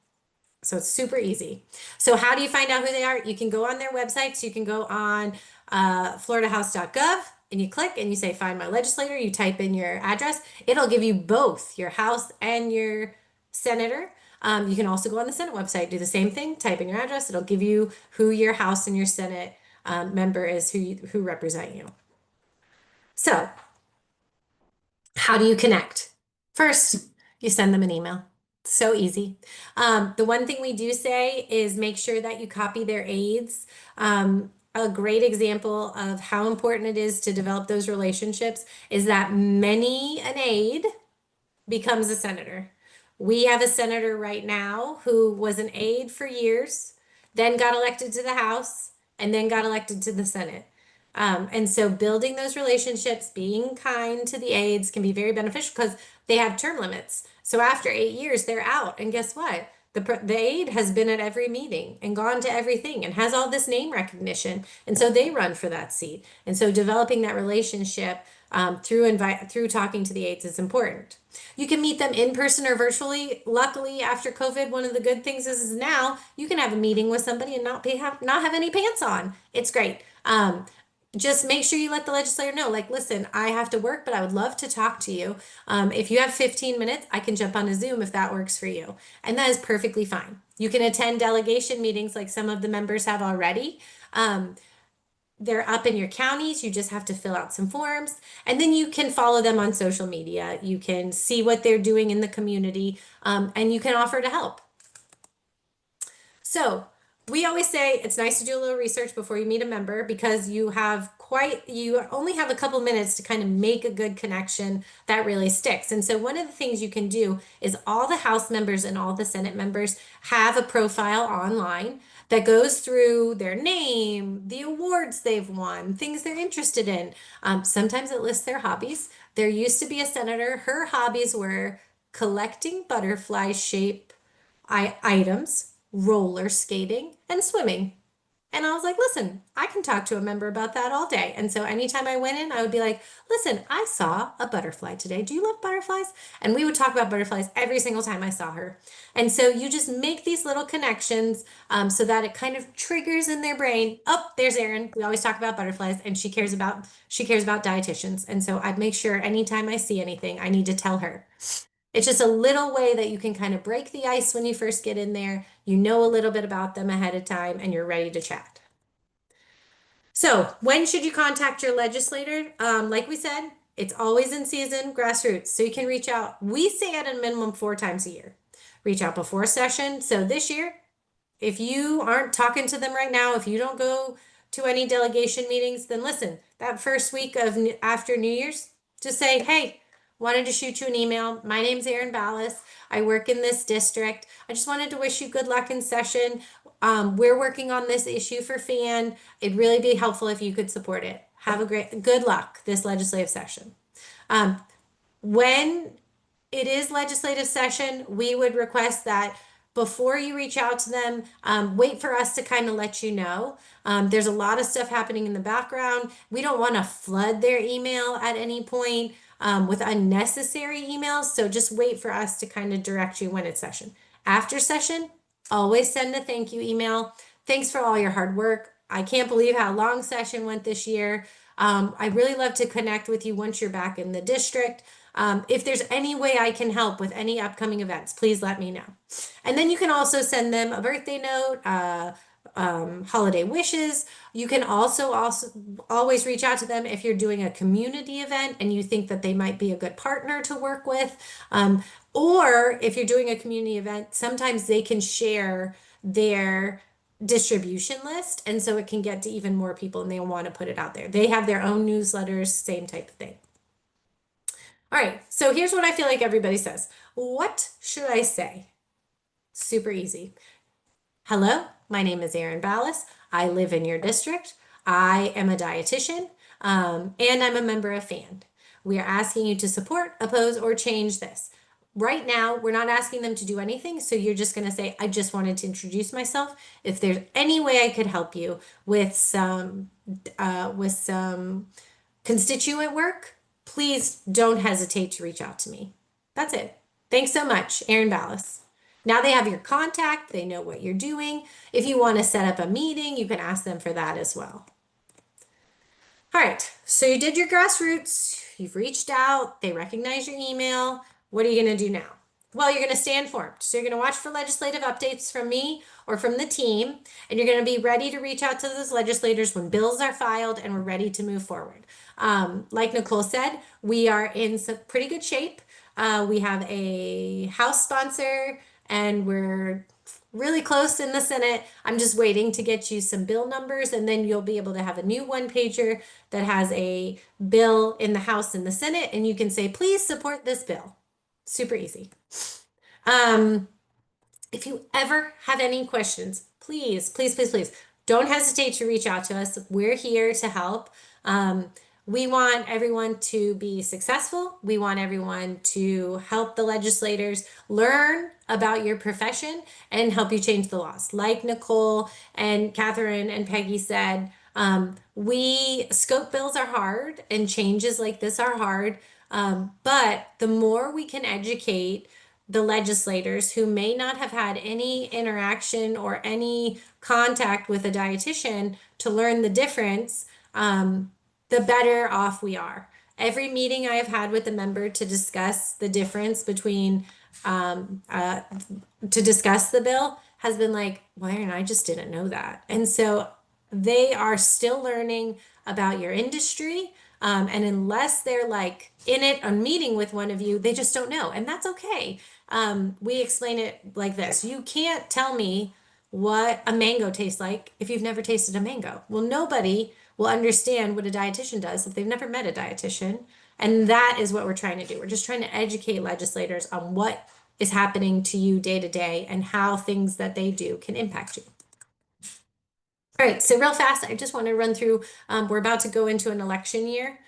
So it's super easy. So how do you find out who they are? You can go on their websites. You can go on floridahouse.gov and you click and you say, find my legislator. You type in your address. It'll give you both your House and your senator. You can also go on the Senate website, do the same thing, type in your address. It'll give you who your House and your Senate member is who represent you. So how do you connect? First, you send them an email. So easy. The one thing we do say is make sure that you copy their aides. A great example of how important it is to develop those relationships is that many an aide becomes a senator. We have a senator right now who was an aide for years, then got elected to the House, and then got elected to the Senate. And so building those relationships, being kind to the aides can be very beneficial because they have term limits. So after 8 years, they're out. And guess what? The aide has been at every meeting and gone to everything and has all this name recognition. And so they run for that seat. And so developing that relationship through talking to the aides is important. You can meet them in person or virtually. Luckily, after COVID, one of the good things is now you can have a meeting with somebody and not have any pants on. It's great. Just make sure you let the legislator know, like, listen, I have to work, but I would love to talk to you. If you have 15 minutes, I can jump on a Zoom if that works for you. And that is perfectly fine. You can attend delegation meetings like some of the members have already. They're up in your counties. You just have to fill out some forms. And then you can follow them on social media. You can see what they're doing in the community, and you can offer to help. So we always say it's nice to do a little research before you meet a member because you only have a couple minutes to kind of make a good connection that really sticks. And so one of the things you can do is all the House members and all the Senate members have a profile online that goes through their name, the awards they've won, things they're interested in. Sometimes it lists their hobbies. There used to be a senator, her hobbies were collecting butterfly shape items, roller skating, and swimming. And I was like, listen, I can talk to a member about that all day. And so anytime I went in, I would be like, listen, I saw a butterfly today. Do you love butterflies? And we would talk about butterflies every single time I saw her. And so you just make these little connections so that it kind of triggers in their brain. Oh, there's Erin. We always talk about butterflies and she cares about dietitians. And so I'd make sure anytime I see anything, I need to tell her. It's just a little way that you can kind of break the ice when you first get in there. You know a little bit about them ahead of time and you're ready to chat. So when should you contact your legislator? Like we said, it's always in season, grassroots. So you can reach out. We say at a minimum 4 times a year. Reach out before session. So this year, if you aren't talking to them right now, if you don't go to any delegation meetings, then listen, that first week of after New Year's, just say, hey, wanted to shoot you an email. My name's Erin Ballas. I work in this district. I just wanted to wish you good luck in session. We're working on this issue for FAND. It'd really be helpful if you could support it. Have a good luck this legislative session. When it is legislative session, we would request that before you reach out to them, wait for us to kind of let you know. There's a lot of stuff happening in the background. We don't want to flood their email at any point with unnecessary emails. So just wait for us to kind of direct you when it's session. After session, always send a thank you email. Thanks for all your hard work. I can't believe how long session went this year. I really love to connect with you once you're back in the district. If there's any way I can help with any upcoming events, please let me know. And then you can also send them a birthday note, holiday wishes. You can also always reach out to them if you're doing a community event and you think that they might be a good partner to work with. Or if you're doing a community event, sometimes they can share their distribution list. And so it can get to even more people and they want to put it out there. They have their own newsletters, same type of thing. All right, so here's what I feel like everybody says. What should I say? Super easy. Hello, my name is Erin Ballas. I live in your district. I am a dietitian, and I'm a member of FAND. We are asking you to support, oppose, or change this. Right now, we're not asking them to do anything, so you're just going to say, I just wanted to introduce myself. If there's any way I could help you with some constituent work, please don't hesitate to reach out to me. That's it. Thanks so much, Erin Ballas. Now they have your contact, they know what you're doing. If you want to set up a meeting, you can ask them for that as well. All right, so you did your grassroots, you've reached out, they recognize your email. What are you going to do now? Well, you're going to stay informed. So you're going to watch for legislative updates from me or from the team, and you're going to be ready to reach out to those legislators when bills are filed and we're ready to move forward. Like Nicole said, we are in some pretty good shape. We have a House sponsor and we're really close in the Senate. I'm just waiting to get you some bill numbers, and then you'll be able to have a new one-pager that has a bill in the House and the Senate, and you can say, please support this bill. Super easy. If you ever have any questions, please, please, please, please don't hesitate to reach out to us. We're here to help. We want everyone to be successful. We want everyone to help the legislators learn about your profession and help you change the laws. Like Nicole and Catherine and Peggy said, scope bills are hard and changes like this are hard. But the more we can educate the legislators who may not have had any interaction or any contact with a dietitian to learn the difference, the better off we are. Every meeting I have had with a member to discuss the difference between, to discuss the bill has been like, well, Erin, I just didn't know that. And so they are still learning about your industry. And unless they're like in it on meeting with one of you, they just don't know. And that's okay. We explain it like this. You can't tell me what a mango tastes like if you've never tasted a mango. Well, nobody will understand what a dietitian does if they've never met a dietitian. And that is what we're trying to do. We're just trying to educate legislators on what is happening to you day to day and how things that they do can impact you. All right, so real fast, I just want to run through, we're about to go into an election year.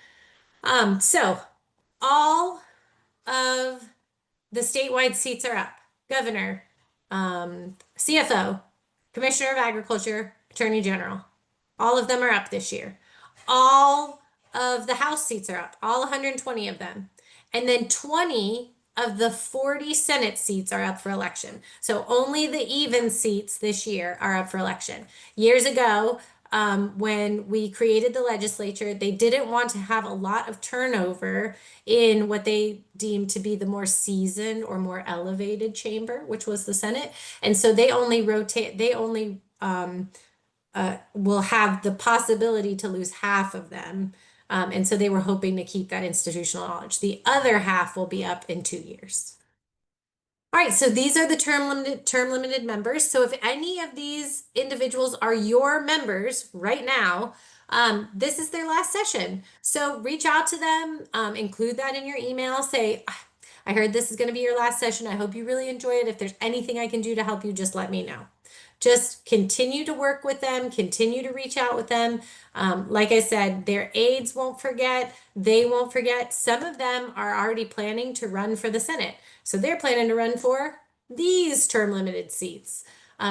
So all of the statewide seats are up. Governor, CFO, Commissioner of Agriculture, Attorney General. All of them are up this year. All of the House seats are up, all 120 of them. And then 20 of the 40 Senate seats are up for election. So only the even seats this year are up for election. Years ago, when we created the legislature, they didn't want to have a lot of turnover in what they deemed to be the more seasoned or more elevated chamber, which was the Senate. And so they only will have the possibility to lose half of them. And so they were hoping to keep that institutional knowledge. The other half will be up in 2 years. All right, so these are the term limited members. So if any of these individuals are your members right now, this is their last session. So reach out to them, include that in your email, say, I heard this is going to be your last session. I hope you really enjoy it. If there's anything I can do to help you, just let me know. Just continue to work with them, continue to reach out with them. Like I said, their aides won't forget, they won't forget. Some of them are already planning to run for the Senate. So they're planning to run for these term limited seats.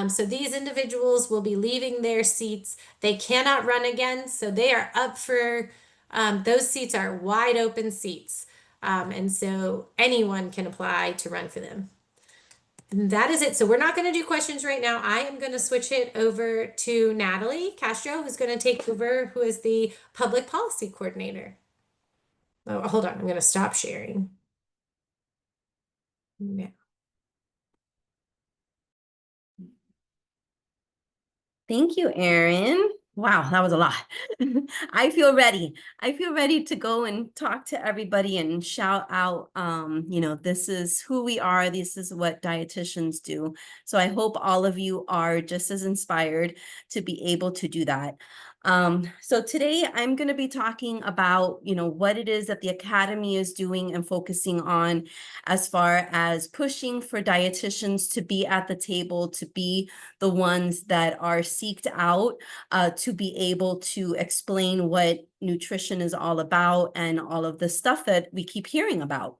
So these individuals will be leaving their seats. They cannot run again. So they are up for, those seats are wide open seats. And so anyone can apply to run for them. And that is it. So we're not going to do questions right now. I am going to switch it over to Natalie Castro, who's going to take over, who is the public policy coordinator. Oh, hold on. I'm going to stop sharing. Yeah. Thank you, Erin. Wow, that was a lot. I feel ready. I feel ready to go and talk to everybody and shout out, this is who we are. This is what dietitians do. So I hope all of you are just as inspired to be able to do that. So today I'm going to be talking about, what it is that the Academy is doing and focusing on as far as pushing for dietitians to be at the table, to be the ones that are seeked out, to be able to explain what nutrition is all about and all of the stuff that we keep hearing about.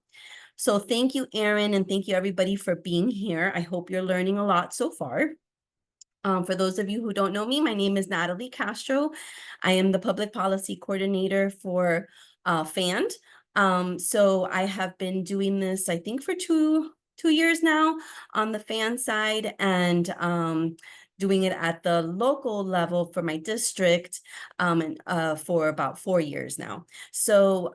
So thank you, Erin, and thank you everybody for being here. I hope you're learning a lot so far. For those of you who don't know me, my name is Natalie Castro. I am the Public Policy Coordinator for FAND. So I have been doing this, I think, for two years now on the FAND side, and doing it at the local level for my district and for about 4 years now. So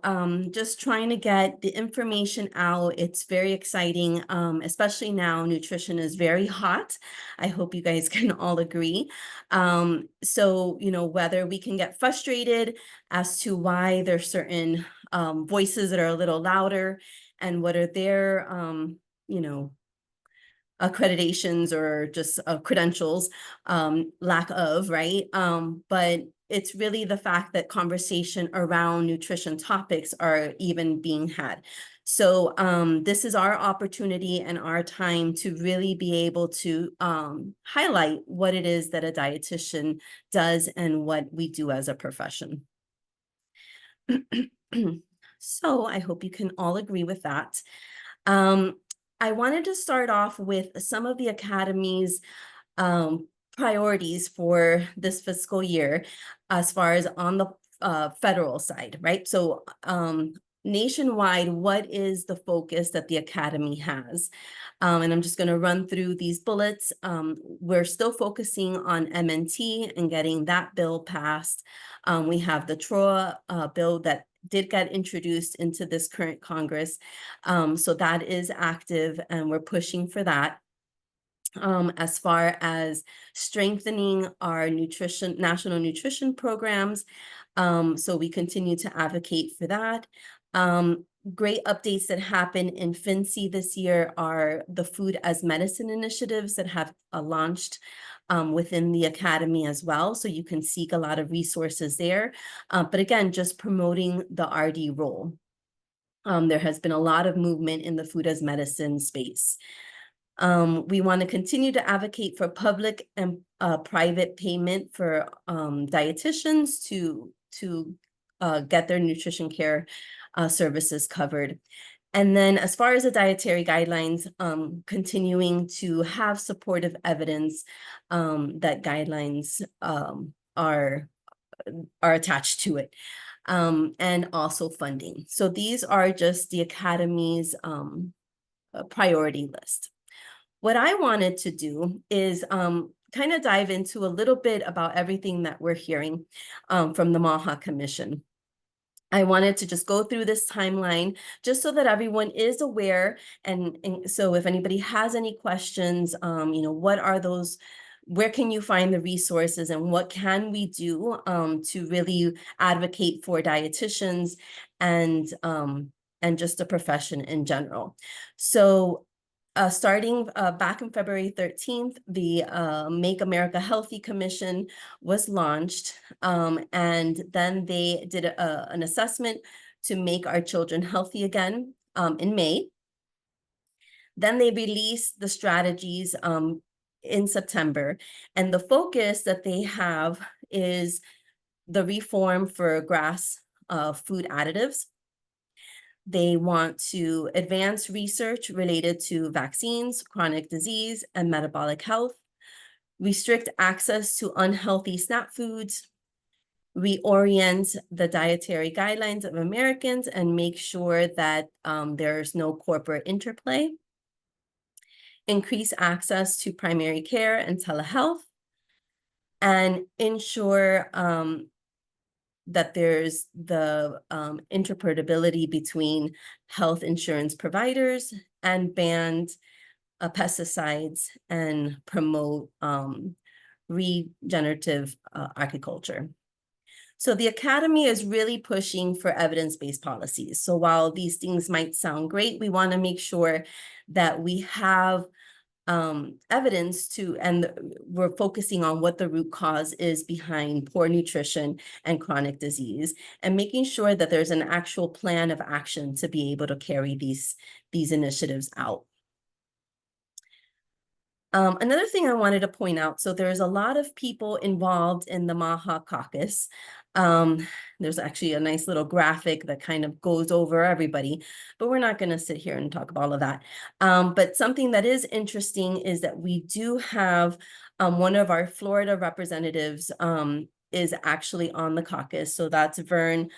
just trying to get the information out. It's very exciting, especially now nutrition is very hot. I hope you guys can all agree. So, whether we can get frustrated as to why there's certain voices that are a little louder and what are their, accreditations or just credentials, lack of, right? But it's really the fact that conversation around nutrition topics are even being had. So this is our opportunity and our time to really be able to highlight what it is that a dietitian does and what we do as a profession. So I hope you can all agree with that. I wanted to start off with some of the Academy's priorities for this fiscal year as far as on the federal side, right? So nationwide, what is the focus that the Academy has? And I'm just going to run through these bullets. We're still focusing on MNT and getting that bill passed. We have the TROA bill that did get introduced into this current Congress. So that is active and we're pushing for that. As far as strengthening our national nutrition programs. So we continue to advocate for that. Great updates that happen in FinCE this year are the Food as Medicine initiatives that have launched within the Academy as well. So you can seek a lot of resources there. But again, just promoting the RD role. There has been a lot of movement in the food as medicine space. We want to continue to advocate for public and private payment for dietitians to get their nutrition care services covered. And then as far as the dietary guidelines, continuing to have supportive evidence that guidelines are attached to it, and also funding. So these are just the Academy's priority list. What I wanted to do is kind of dive into a little bit about everything that we're hearing from the MAHA Commission. I wanted to just go through this timeline just so that everyone is aware. And so if anybody has any questions, what are those, where can you find the resources and what can we do to really advocate for dietitians and just the profession in general. So starting back on February 13th, the Make America Healthy Commission was launched, and then they did an assessment to make our children healthy again in May. Then they released the strategies in September, and the focus that they have is the reform for GRAS food additives. They want to advance research related to vaccines, chronic disease, and metabolic health, restrict access to unhealthy SNAP foods, reorient the dietary guidelines of Americans and make sure that there's no corporate interplay, increase access to primary care and telehealth, and ensure that there's the interoperability between health insurance providers and ban pesticides and promote regenerative agriculture. So the Academy is really pushing for evidence-based policies. So while these things might sound great, we want to make sure that we have evidence to, and we're focusing on what the root cause is behind poor nutrition and chronic disease, and making sure that there's an actual plan of action to be able to carry these initiatives out. Another thing I wanted to point out, so there's a lot of people involved in the MAHA caucus. There's actually a nice little graphic that kind of goes over everybody, but we're not going to sit here and talk about all of that. But something that is interesting is that we do have one of our Florida representatives is actually on the caucus. So that's Vern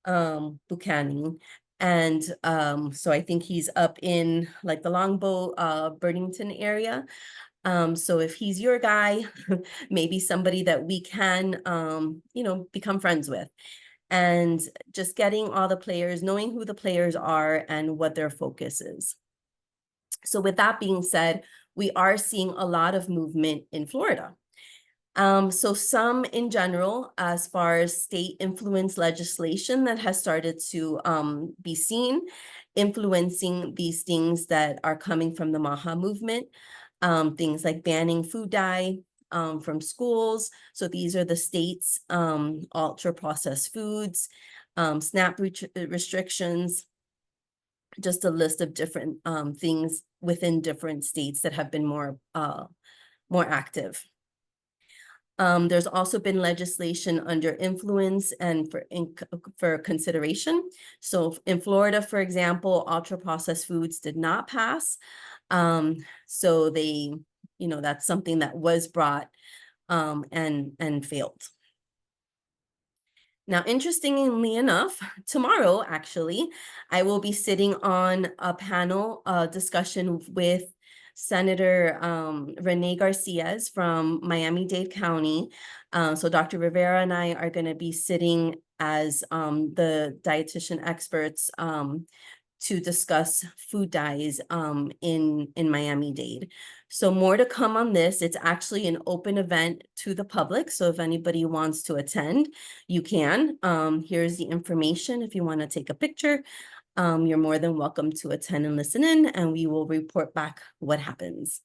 Buchanan. And so I think he's up in like the Longboat, Burlington area. So if he's your guy, maybe somebody that we can, become friends with. And just getting all the players, knowing who the players are and what their focus is. So with that being said, we are seeing a lot of movement in Florida. So some in general, as far as state influence legislation that has started to be seen, influencing these things that are coming from the MAHA movement, things like banning food dye from schools. So these are the states, ultra processed foods, SNAP restrictions, just a list of different things within different states that have been more active. There's also been legislation under influence and for consideration. So in Florida, for example, ultra processed foods did not pass. So they, that's something that was brought and failed. Now, interestingly enough, tomorrow, actually, I will be sitting on a panel discussion with Senator Renee Garcia from Miami-Dade County. So Dr. Rivera and I are going to be sitting as the dietitian experts to discuss food dyes in Miami-Dade. So more to come on this. It's actually an open event to the public. So if anybody wants to attend, you can. Here's the information. If you want to take a picture, you're more than welcome to attend and listen in, and we will report back what happens.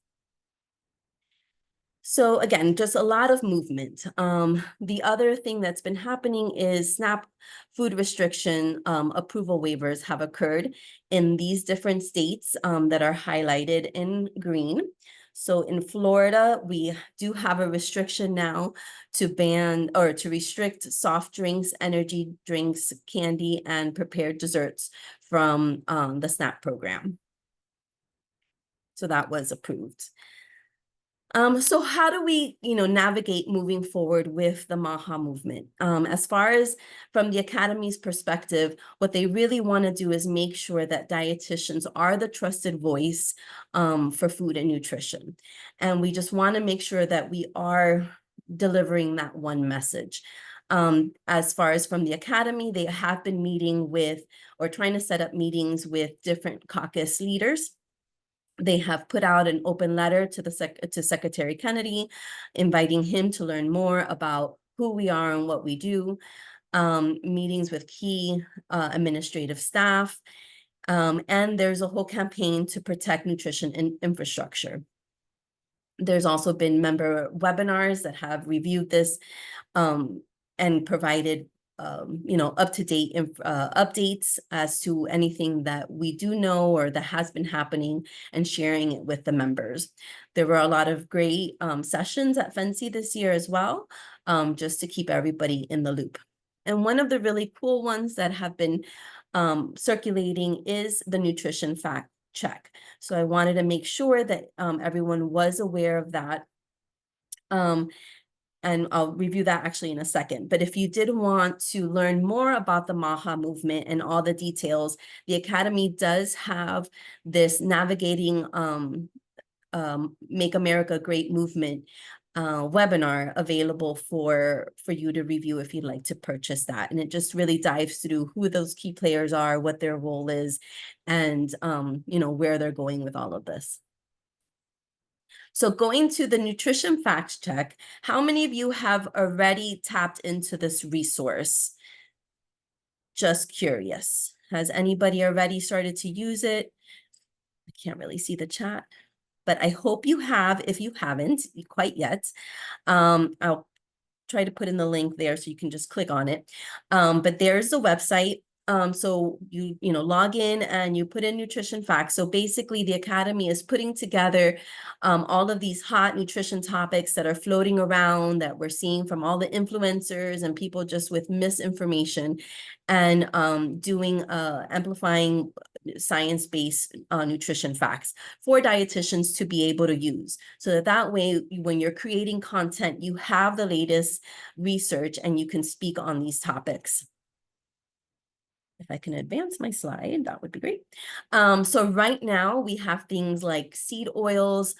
So again, just a lot of movement. The other thing that's been happening is SNAP food restriction approval waivers have occurred in these different states that are highlighted in green. So in Florida, we do have a restriction now to ban or to restrict soft drinks, energy drinks, candy, and prepared desserts from the SNAP program. So that was approved. So how do we, navigate moving forward with the MAHA movement? As far as from the Academy's perspective, what they really want to do is make sure that dietitians are the trusted voice for food and nutrition. And we just want to make sure that we are delivering that one message. As far as from the Academy, they have been meeting with or trying to set up meetings with different caucus leaders. They have put out an open letter to Secretary Kennedy, inviting him to learn more about who we are and what we do, meetings with key administrative staff, and there's a whole campaign to protect nutrition and infrastructure. There's also been member webinars that have reviewed this and provided up-to-date updates as to anything that we do know or that has been happening and sharing it with the members. There were a lot of great sessions at FAND this year as well, just to keep everybody in the loop. And one of the really cool ones that have been circulating is the nutrition fact check. So I wanted to make sure that everyone was aware of that. And I'll review that actually in a second. But if you did want to learn more about the MAHA movement and all the details, the Academy does have this Navigating Make America Great Movement webinar available for you to review if you'd like to purchase that. And it just really dives through who those key players are, what their role is, and where they're going with all of this. So going to the nutrition fact check, how many of you have already tapped into this resource? Just curious. Has anybody already started to use it? I can't really see the chat. but I hope you have, if you haven't quite yet. I'll try to put in the link there so you can just click on it. But there's the website. So you log in and you put in nutrition facts. So basically the Academy is putting together all of these hot nutrition topics that are floating around that we're seeing from all the influencers and people just with misinformation, and amplifying science-based nutrition facts for dietitians to be able to use, so that way when you're creating content, you have the latest research and you can speak on these topics. If I can advance my slide, that would be great. So right now we have things like seed oils,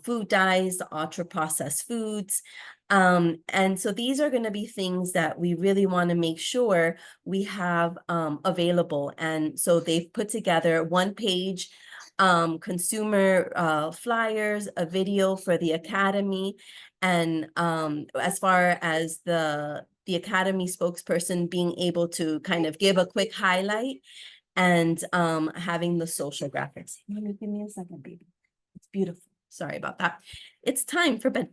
food dyes, ultra processed foods. And so these are going to be things that we really want to make sure we have available. And so they've put together one page consumer flyers, a video for the Academy, and as far as the Academy spokesperson being able to kind of give a quick highlight, and having the social graphics. Give me a second, baby. It's beautiful. Sorry about that. It's time for bed.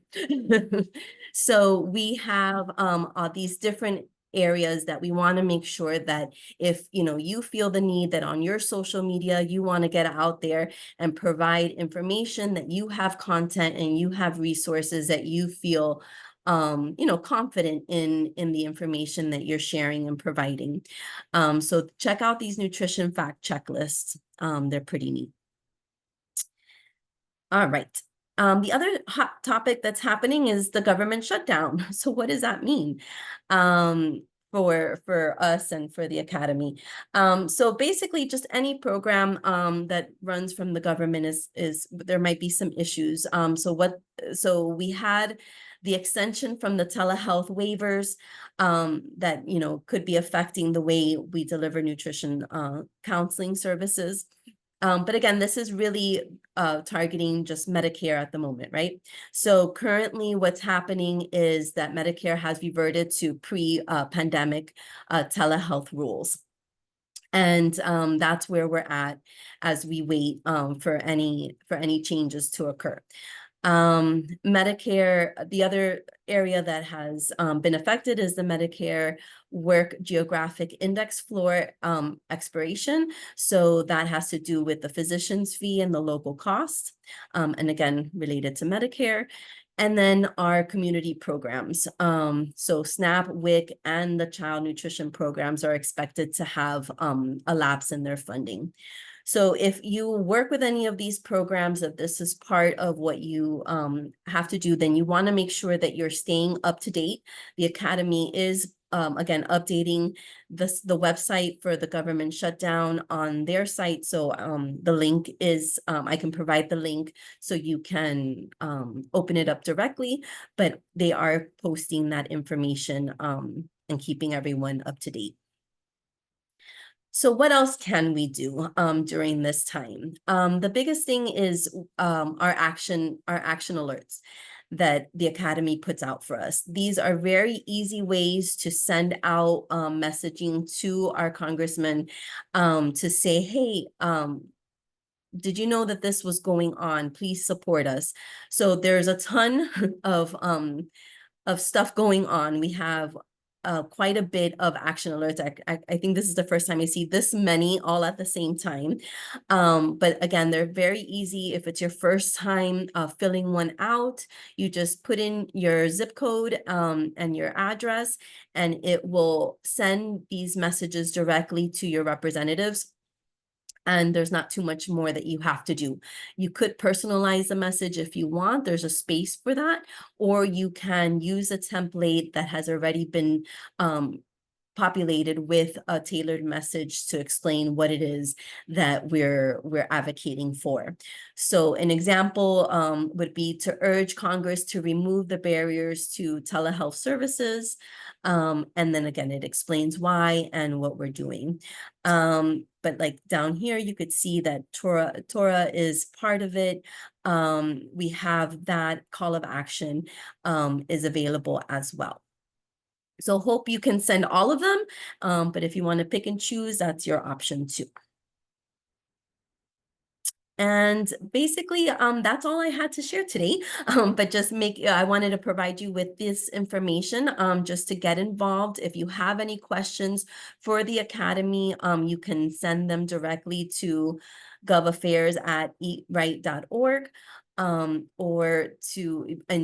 So we have these different areas that we want to make sure that if you feel the need that on your social media you want to get out there and provide information, that you have content and you have resources that you feel confident in the information that you're sharing and providing. So check out these nutrition fact checklists. They're pretty neat. All right. The other hot topic that's happening is the government shutdown. So what does that mean for us and for the Academy? So basically just any program that runs from the government is there might be some issues. So we had the extension from the telehealth waivers that could be affecting the way we deliver nutrition counseling services. But again, this is really targeting just Medicare at the moment, right? So currently what's happening is that Medicare has reverted to pre-pandemic telehealth rules. And that's where we're at as we wait for any changes to occur. Medicare, the other area that has been affected is the Medicare Work Geographic Index floor expiration. So that has to do with the physician's fee and the local cost, and again, related to Medicare. And then our community programs. So SNAP, WIC, and the child nutrition programs are expected to have a lapse in their funding. So if you work with any of these programs, if this is part of what you have to do, then you want to make sure that you're staying up to date. The Academy is, again, updating the website for the government shutdown on their site. So the link is, I can provide the link so you can open it up directly, but they are posting that information and keeping everyone up to date. So what else can we do during this time? The biggest thing is our action alerts that the Academy puts out for us. These are very easy ways to send out messaging to our congressmen to say, hey, did you know that this was going on? Please support us. So there's a ton of stuff going on. We have quite a bit of action alerts. I think this is the first time I see this many all at the same time. But again, they're very easy. If it's your first time filling one out, you just put in your zip code and your address, and it will send these messages directly to your representatives. And there's not too much more that you have to do. You could personalize the message if you want. There's a space for that, or you can use a template that has already been populated with a tailored message to explain what it is that we're advocating for. So an example would be to urge Congress to remove the barriers to telehealth services. And then again, it explains why and what we're doing. But like down here, you could see that Torah is part of it. We have that call of action is available as well. So hope you can send all of them, but if you want to pick and choose, that's your option too. And basically, that's all I had to share today. But just I wanted to provide you with this information, just to get involved. If you have any questions for the Academy, you can send them directly to govaffairs@eatright.org, and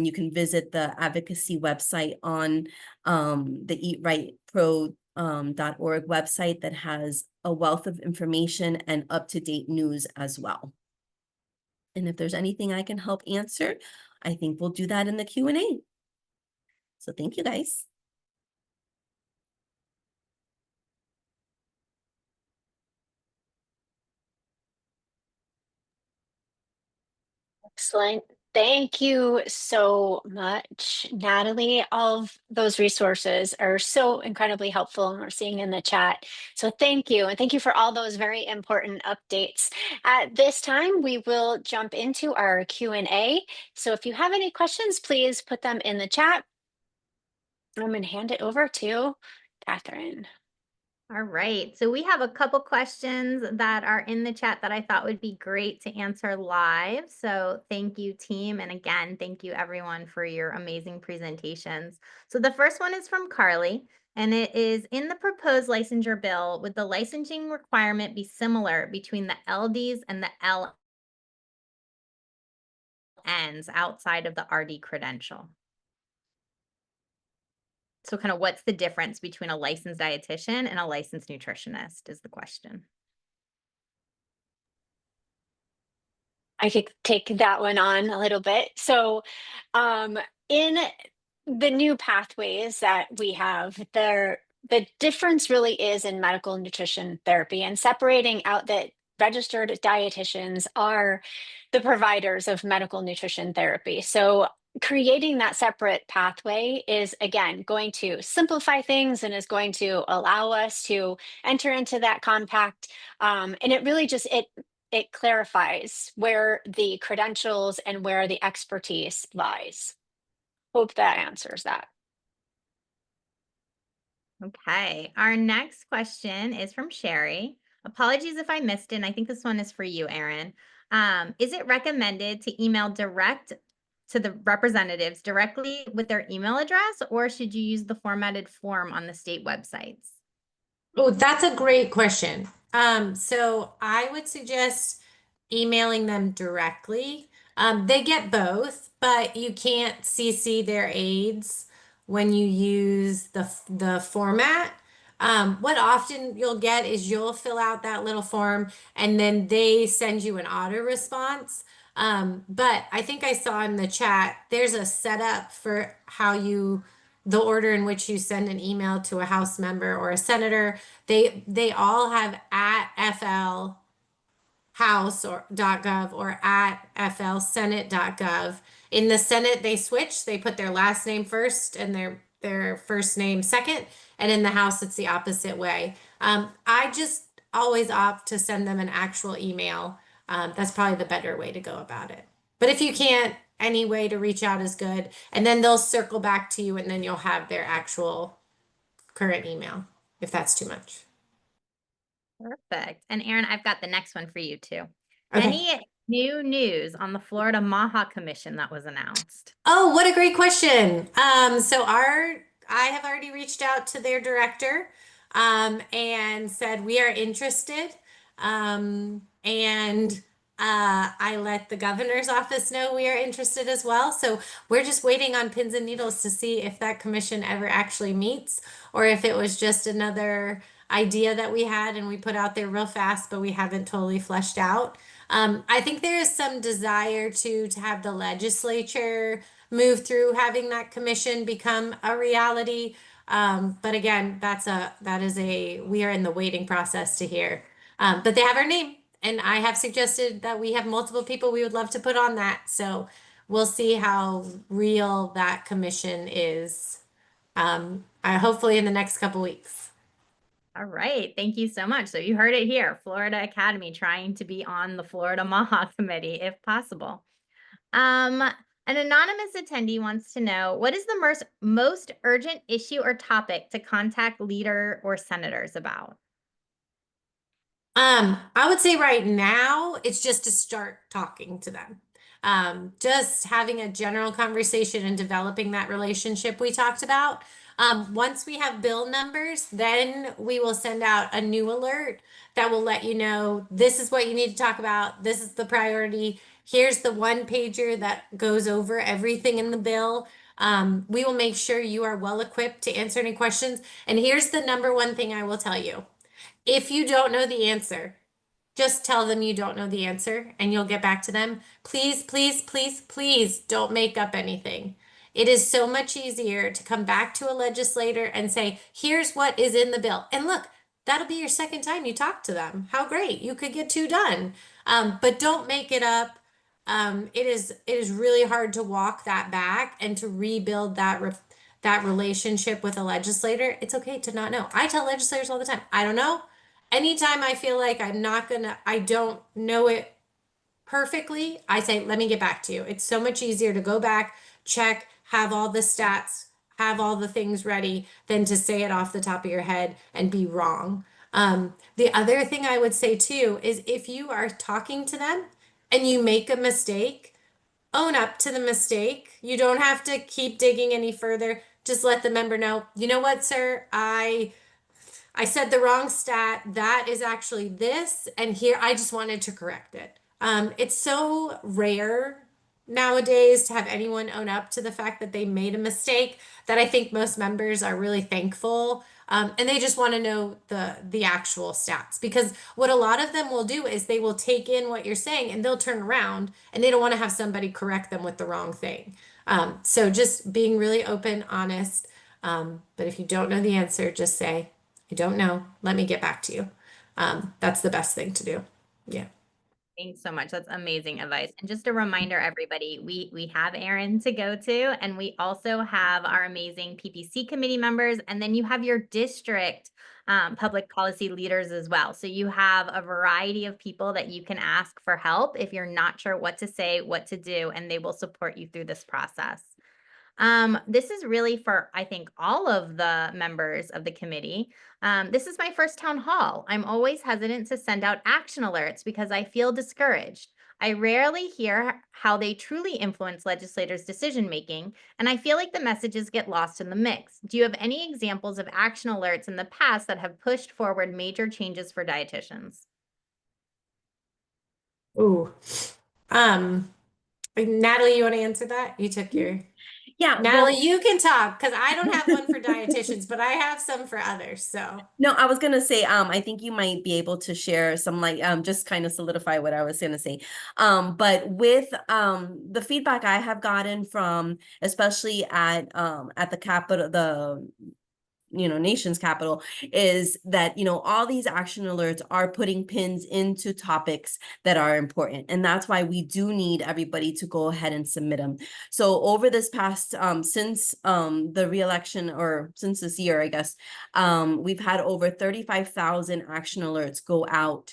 you can visit the advocacy website on the eatrightpro.org website that has a wealth of information and up-to-date news as well. And if there's anything I can help answer, I think we'll do that in the Q&A. So thank you, guys. Excellent. Thank you so much, Natalie. All of those resources are so incredibly helpful, and we're seeing in the chat. So thank you. And thank you for all those very important updates. At this time, we will jump into our Q&A. So if you have any questions, please put them in the chat. I'm going to hand it over to Catherine. All right, so we have a couple questions that are in the chat that I thought would be great to answer live. So thank you, team. And again, thank you everyone for your amazing presentations. So the first one is from Carly, and it is, in the proposed licensure bill, would the licensing requirement be similar between the LDs and the LNs outside of the RD credential? So kind of what's the difference between a licensed dietitian and a licensed nutritionist is the question. I could take that one on a little bit. So in the new pathways that we have, the difference really is in medical nutrition therapy, and separating out that registered dietitians are the providers of medical nutrition therapy. So creating that separate pathway is, again, going to simplify things and is going to allow us to enter into that compact. And it really just, it clarifies where the credentials and where the expertise lies. Hope that answers that. Okay, our next question is from Sherry. Apologies if I missed it, and I think this one is for you, Erin. Is it recommended to email direct to the representatives directly with their email address, or should you use the formatted form on the state websites? Oh, that's a great question. So I would suggest emailing them directly. They get both, but you can't CC their aides when you use the format. What often you'll get is you'll fill out that little form and then they send you an auto response. But I think I saw in the chat, there's a setup for how the order in which you send an email to a House member or a senator. They all have at FL House or .gov or at flsenate.gov. In the Senate, they switch. They put their last name first and their first name second. And in the House, it's the opposite way. I just always opt to send them an actual email. That's probably the better way to go about it. But if you can't, any way to reach out is good. And then they'll circle back to you and then you'll have their actual current email if that's too much. Perfect. And Erin, I've got the next one for you too. Okay. Any new news on the Florida MAHA Commission that was announced? Oh, what a great question. So I have already reached out to their director, and said we are interested. And I let the governor's office know we are interested as well. So we're just waiting on pins and needles to see if that commission ever actually meets or if it was just another idea that we had and we put out there real fast, but we haven't totally fleshed out. I think there is some desire to have the legislature move through having that commission become a reality. But again, we are in the waiting process to hear. But they have our name, and I have suggested that we have multiple people we would love to put on that. So we'll see how real that commission is. Hopefully in the next couple weeks. All right. Thank you so much. So you heard it here, Florida Academy trying to be on the Florida MAHA committee if possible. An anonymous attendee wants to know, what is the most urgent issue or topic to contact leader or senators about? I would say right now it's just to start talking to them. Just having a general conversation and developing that relationship we talked about. Once we have bill numbers, then we will send out a new alert that will let you know this is what you need to talk about. This is the priority. Here's the one pager that goes over everything in the bill. We will make sure you are well equipped to answer any questions. And here's the number one thing I will tell you. If you don't know the answer, just tell them you don't know the answer and you'll get back to them. Please, please, please, please don't make up anything. It is so much easier to come back to a legislator and say, here's what is in the bill. And look, that'll be your second time you talk to them. How great. You could get two done. But don't make it up. It is really hard to walk that back and to rebuild that relationship with a legislator. It's okay to not know. I tell legislators all the time, I don't know. Anytime I feel like I don't know it perfectly, I say, let me get back to you. It's so much easier to go back, check, have all the stats, have all the things ready than to say it off the top of your head and be wrong. The other thing I would say too is if you are talking to them and you make a mistake, own up to the mistake. You don't have to keep digging any further. Just let the member know, you know what, sir, I said the wrong stat. That is actually this. And here, I just wanted to correct it. It's so rare nowadays to have anyone own up to the fact that they made a mistake that I think most members are really thankful. And they just want to know the actual stats because what a lot of them will do is they will take in what you're saying and they'll turn around and they don't want to have somebody correct them with the wrong thing. So just being really open, honest. But if you don't know the answer, just say, I don't know. Let me get back to you. That's the best thing to do. Yeah. Thanks so much. That's amazing advice. And just a reminder, everybody, we have Erin to go to, and we also have our amazing PPC committee members, and then you have your district public policy leaders as well. So you have a variety of people that you can ask for help if you're not sure what to say, what to do, and they will support you through this process. This is really for, I think, all of the members of the committee. This is my first town hall. I'm always hesitant to send out action alerts because I feel discouraged. I rarely hear how they truly influence legislators' decision making, and I feel like the messages get lost in the mix. Do you have any examples of action alerts in the past that have pushed forward major changes for dietitians? Ooh. Natalie, you want to answer that? You took your. Yeah, Natalie, well, you can talk because I don't have one for dietitians, but I have some for others. So. no, I was gonna say, I think you might be able to share some like just kind of solidify what I was gonna say. But with the feedback I have gotten from, especially at the Capitol, the nation's capital, is that all these action alerts are putting pins into topics that are important, and that's why we do need everybody to go ahead and submit them. So over this past since the re-election, or since this year, I guess, we've had over 35,000 action alerts go out.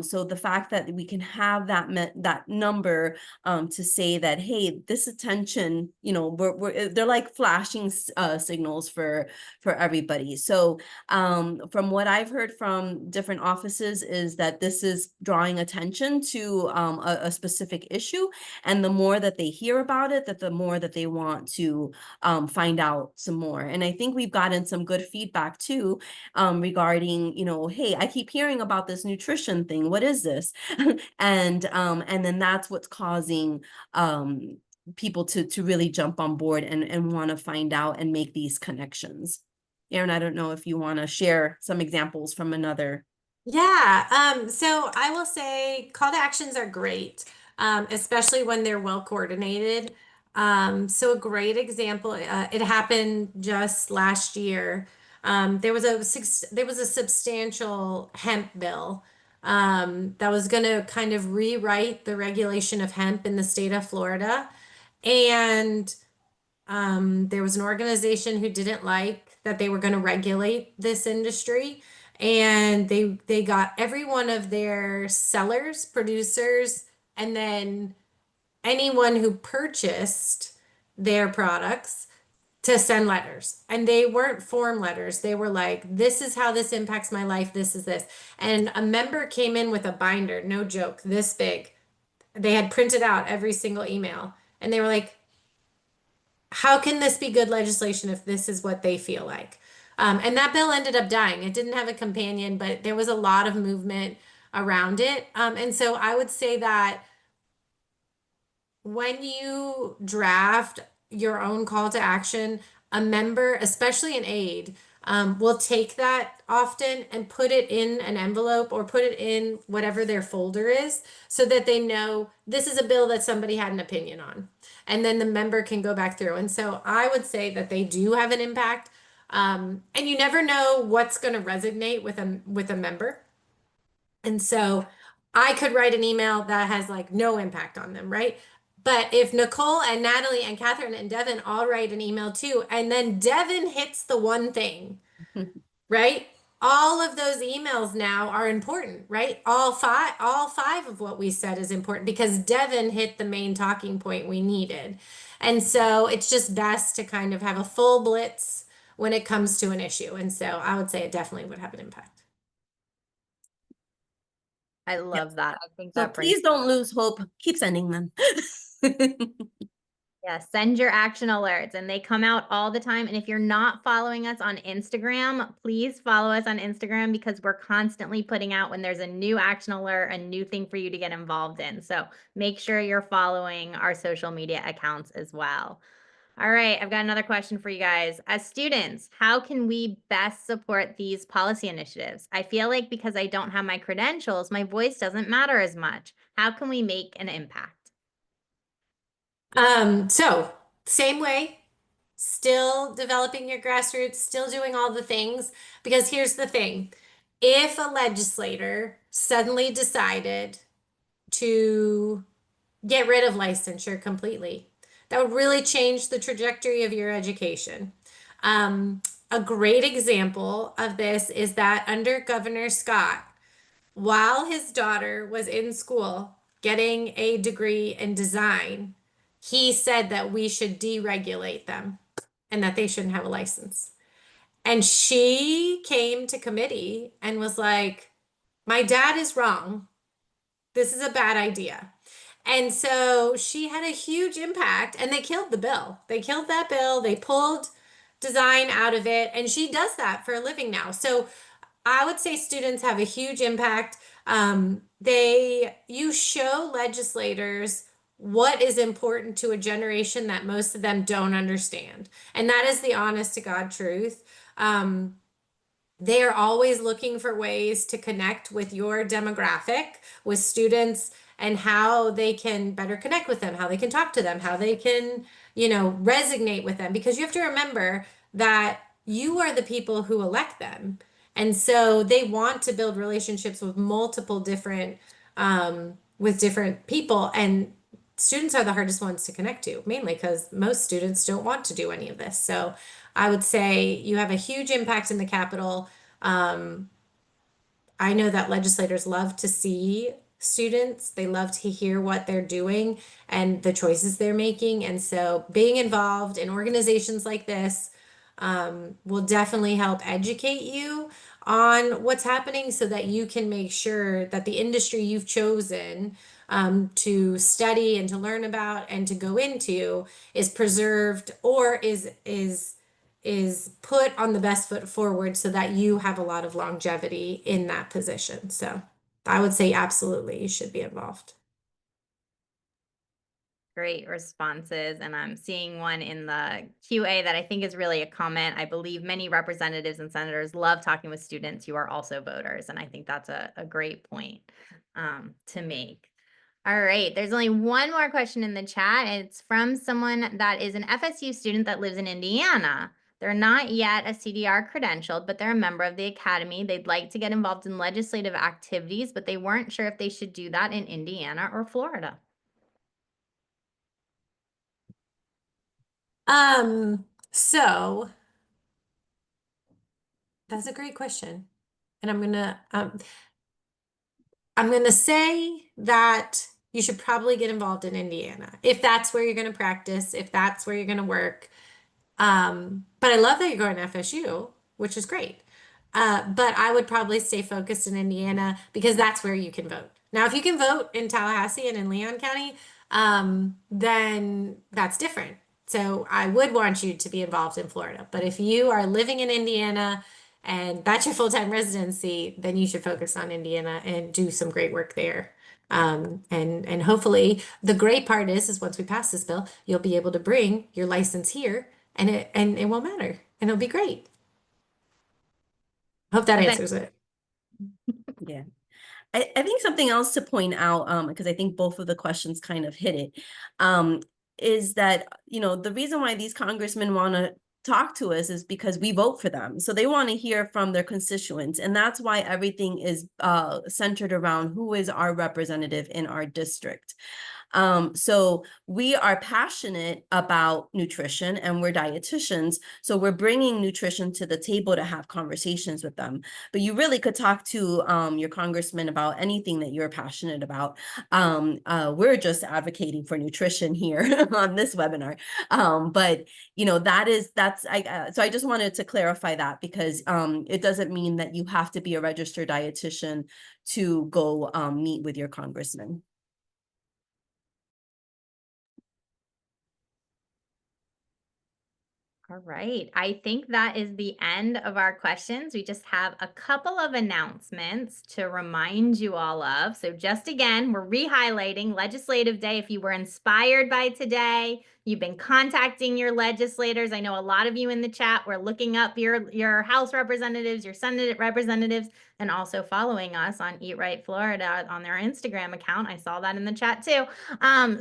So the fact that we can have that number to say that, hey, this attention, they're like flashing signals for everybody. So from what I've heard from different offices is that this is drawing attention to a specific issue, and the more that they hear about it, that the more that they want to find out some more. And I think we've gotten some good feedback too, regarding, hey, I keep hearing about this nutrition thing. What is this? And then that's what's causing people to really jump on board and want to find out and make these connections. Erin, I don't know if you want to share some examples from another. Yeah, so I will say call to actions are great, especially when they're well coordinated. So a great example, it happened just last year. There was a substantial hemp bill that was going to kind of rewrite the regulation of hemp in the state of Florida. And there was an organization who didn't like that they were going to regulate this industry, and they got every one of their sellers, producers, and then anyone who purchased their products to send letters. And they weren't form letters. They were like, this is how this impacts my life. This is this. And a member came in with a binder, no joke, this big. They had printed out every single email. And they were like, how can this be good legislation if this is what they feel like? And that bill ended up dying. It didn't have a companion, but there was a lot of movement around it. And so I would say that when you draft your own call to action, a member, especially an aide, will take that often and put it in an envelope or put it in whatever their folder is so that they know this is a bill that somebody had an opinion on. And then the member can go back through. And so I would say that they do have an impact. And you never know what's going to resonate with a member. And so I could write an email that has like no impact on them, right? But if Nicole and Natalie and Catherine and Devin all write an email too, and then Devin hits the one thing, right? All of those emails now are important, right? All five of what we said is important because Devin hit the main talking point we needed. And so it's just best to kind of have a full blitz when it comes to an issue. And so I would say it definitely would have an impact. I love that. I think So that brings please don't lose hope. Keep sending them. Yeah, send your action alerts and they come out all the time. And if you're not following us on Instagram, please follow us on Instagram because we're constantly putting out when there's a new action alert, a new thing for you to get involved in. So make sure you're following our social media accounts as well. All right, I've got another question for you guys. As students, how can we best support these policy initiatives? I feel like because I don't have my credentials, my voice doesn't matter as much. How can we make an impact? So same way, still developing your grassroots, still doing all the things, because here's the thing. If a legislator suddenly decided to get rid of licensure completely, that would really change the trajectory of your education. A great example of this is that under Governor Scott, while his daughter was in school getting a degree in design, he said that we should deregulate them and that they shouldn't have a license. And she came to committee and was like, my dad is wrong. This is a bad idea. And so she had a huge impact and they killed the bill. They killed that bill. They pulled design out of it. And she does that for a living now. So I would say students have a huge impact. You show legislators what is important to a generation that most of them don't understand. And that is the honest to God truth. They are always looking for ways to connect with your demographic, with students, and how they can better connect with them, how they can talk to them, how they can, resonate with them. Because you have to remember that you are the people who elect them. And so they want to build relationships with multiple different, with different people. And students are the hardest ones to connect to, mainly because most students don't want to do any of this. So I would say you have a huge impact in the Capitol. I know that legislators love to see students. They love to hear what they're doing and the choices they're making. And so being involved in organizations like this will definitely help educate you on what's happening so that you can make sure that the industry you've chosen to study and to learn about and to go into is preserved or is put on the best foot forward so that you have a lot of longevity in that position. So I would say absolutely you should be involved. Great responses. And I'm seeing one in the QA that I think is really a comment. I believe many representatives and senators love talking with students who are also voters. And I think that's a great point to make. All right, there's only one more question in the chat. It's from someone that is an FSU student that lives in Indiana. They're not yet a CDR credentialed, but they're a member of the academy. They'd like to get involved in legislative activities, but they weren't sure if they should do that in Indiana or Florida. So that's a great question. And I'm gonna say that you should probably get involved in Indiana if that's where you're gonna practice, if that's where you're gonna work. But I love that you're going to FSU, which is great. But I would probably stay focused in Indiana because that's where you can vote. Now, if you can vote in Tallahassee and in Leon County, then that's different. So I would want you to be involved in Florida. But if you are living in Indiana and that's your full-time residency, then you should focus on Indiana and do some great work there. And hopefully the great part is once we pass this bill, you'll be able to bring your license here and it won't matter and it'll be great. Hope that But answers it. Yeah. I think something else to point out, because I think both of the questions kind of hit it, is that, the reason why these congressmen want to talk to us is because we vote for them. So they want to hear from their constituents. And that's why everything is centered around who is our representative in our district. So we are passionate about nutrition and we're dietitians. So we're bringing nutrition to the table to have conversations with them. But you really could talk to your congressman about anything that you're passionate about. We're just advocating for nutrition here on this webinar. But so I just wanted to clarify that because it doesn't mean that you have to be a registered dietitian to go meet with your congressman. all right, I think that is the end of our questions. We just have a couple of announcements to remind you all of. So just again, we're re-highlighting Legislative Day. If you were inspired by today, you've been contacting your legislators. I know a lot of you in the chat were looking up your House representatives, your Senate representatives, and also following us on Eat Right Florida on their Instagram account. I saw that in the chat too.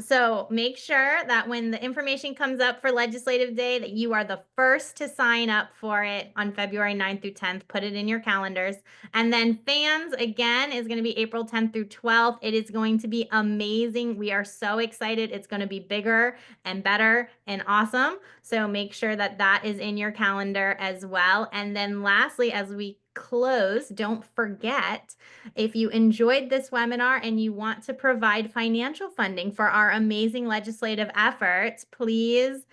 So make sure that when the information comes up for Legislative Day, that you are the first to sign up for it on February 9th through 10th. Put it in your calendars. And then FANS, again, is going to be April 10th through 12th. It is going to be amazing. We are so excited. It's going to be bigger and better and awesome. So make sure that that is in your calendar as well. And then lastly, as we close, don't forget, if you enjoyed this webinar and you want to provide financial funding for our amazing legislative efforts, please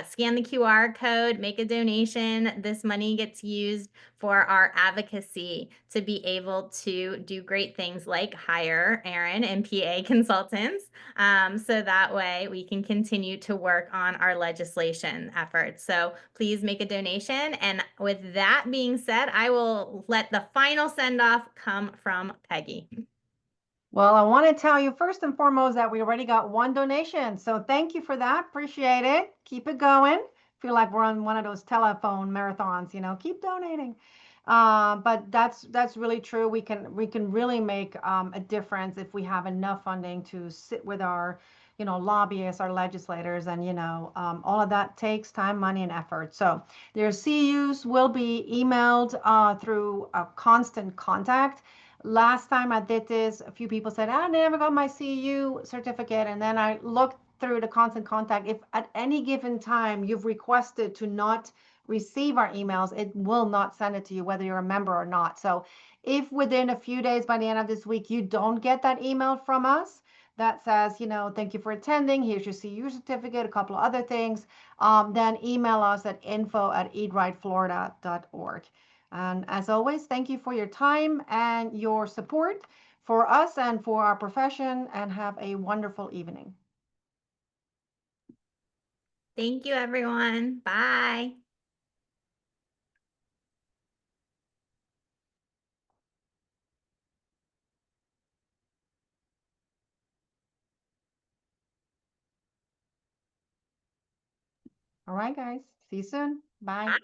scan the QR code, make a donation. This money gets used for our advocacy to be able to do great things like hire Aaron and PA consultants. So that way we can continue to work on our legislation efforts. So please make a donation. And with that being said, I will let the final send off come from Peggy. Well, I want to tell you first and foremost that we already got one donation. So thank you for that. Appreciate it. Keep it going. Feel like we're on one of those telephone marathons, keep donating. But that's really true. We can really make a difference if we have enough funding to sit with our, lobbyists, our legislators, and all of that takes time, money, and effort. So their CUs will be emailed through a constant contact. Last time I did this, a few people said, I never got my CU certificate. And then I looked through the constant contact. If at any given time you've requested to not receive our emails, it will not send it to you, whether you're a member or not. So if within a few days by the end of this week, you don't get that email from us that says, thank you for attending, here's your CU certificate, a couple of other things, then email us at info@eatrightflorida.org. And as always, thank you for your time and your support for us and for our profession, and have a wonderful evening. Thank you, everyone. Bye. All right, guys. See you soon. Bye.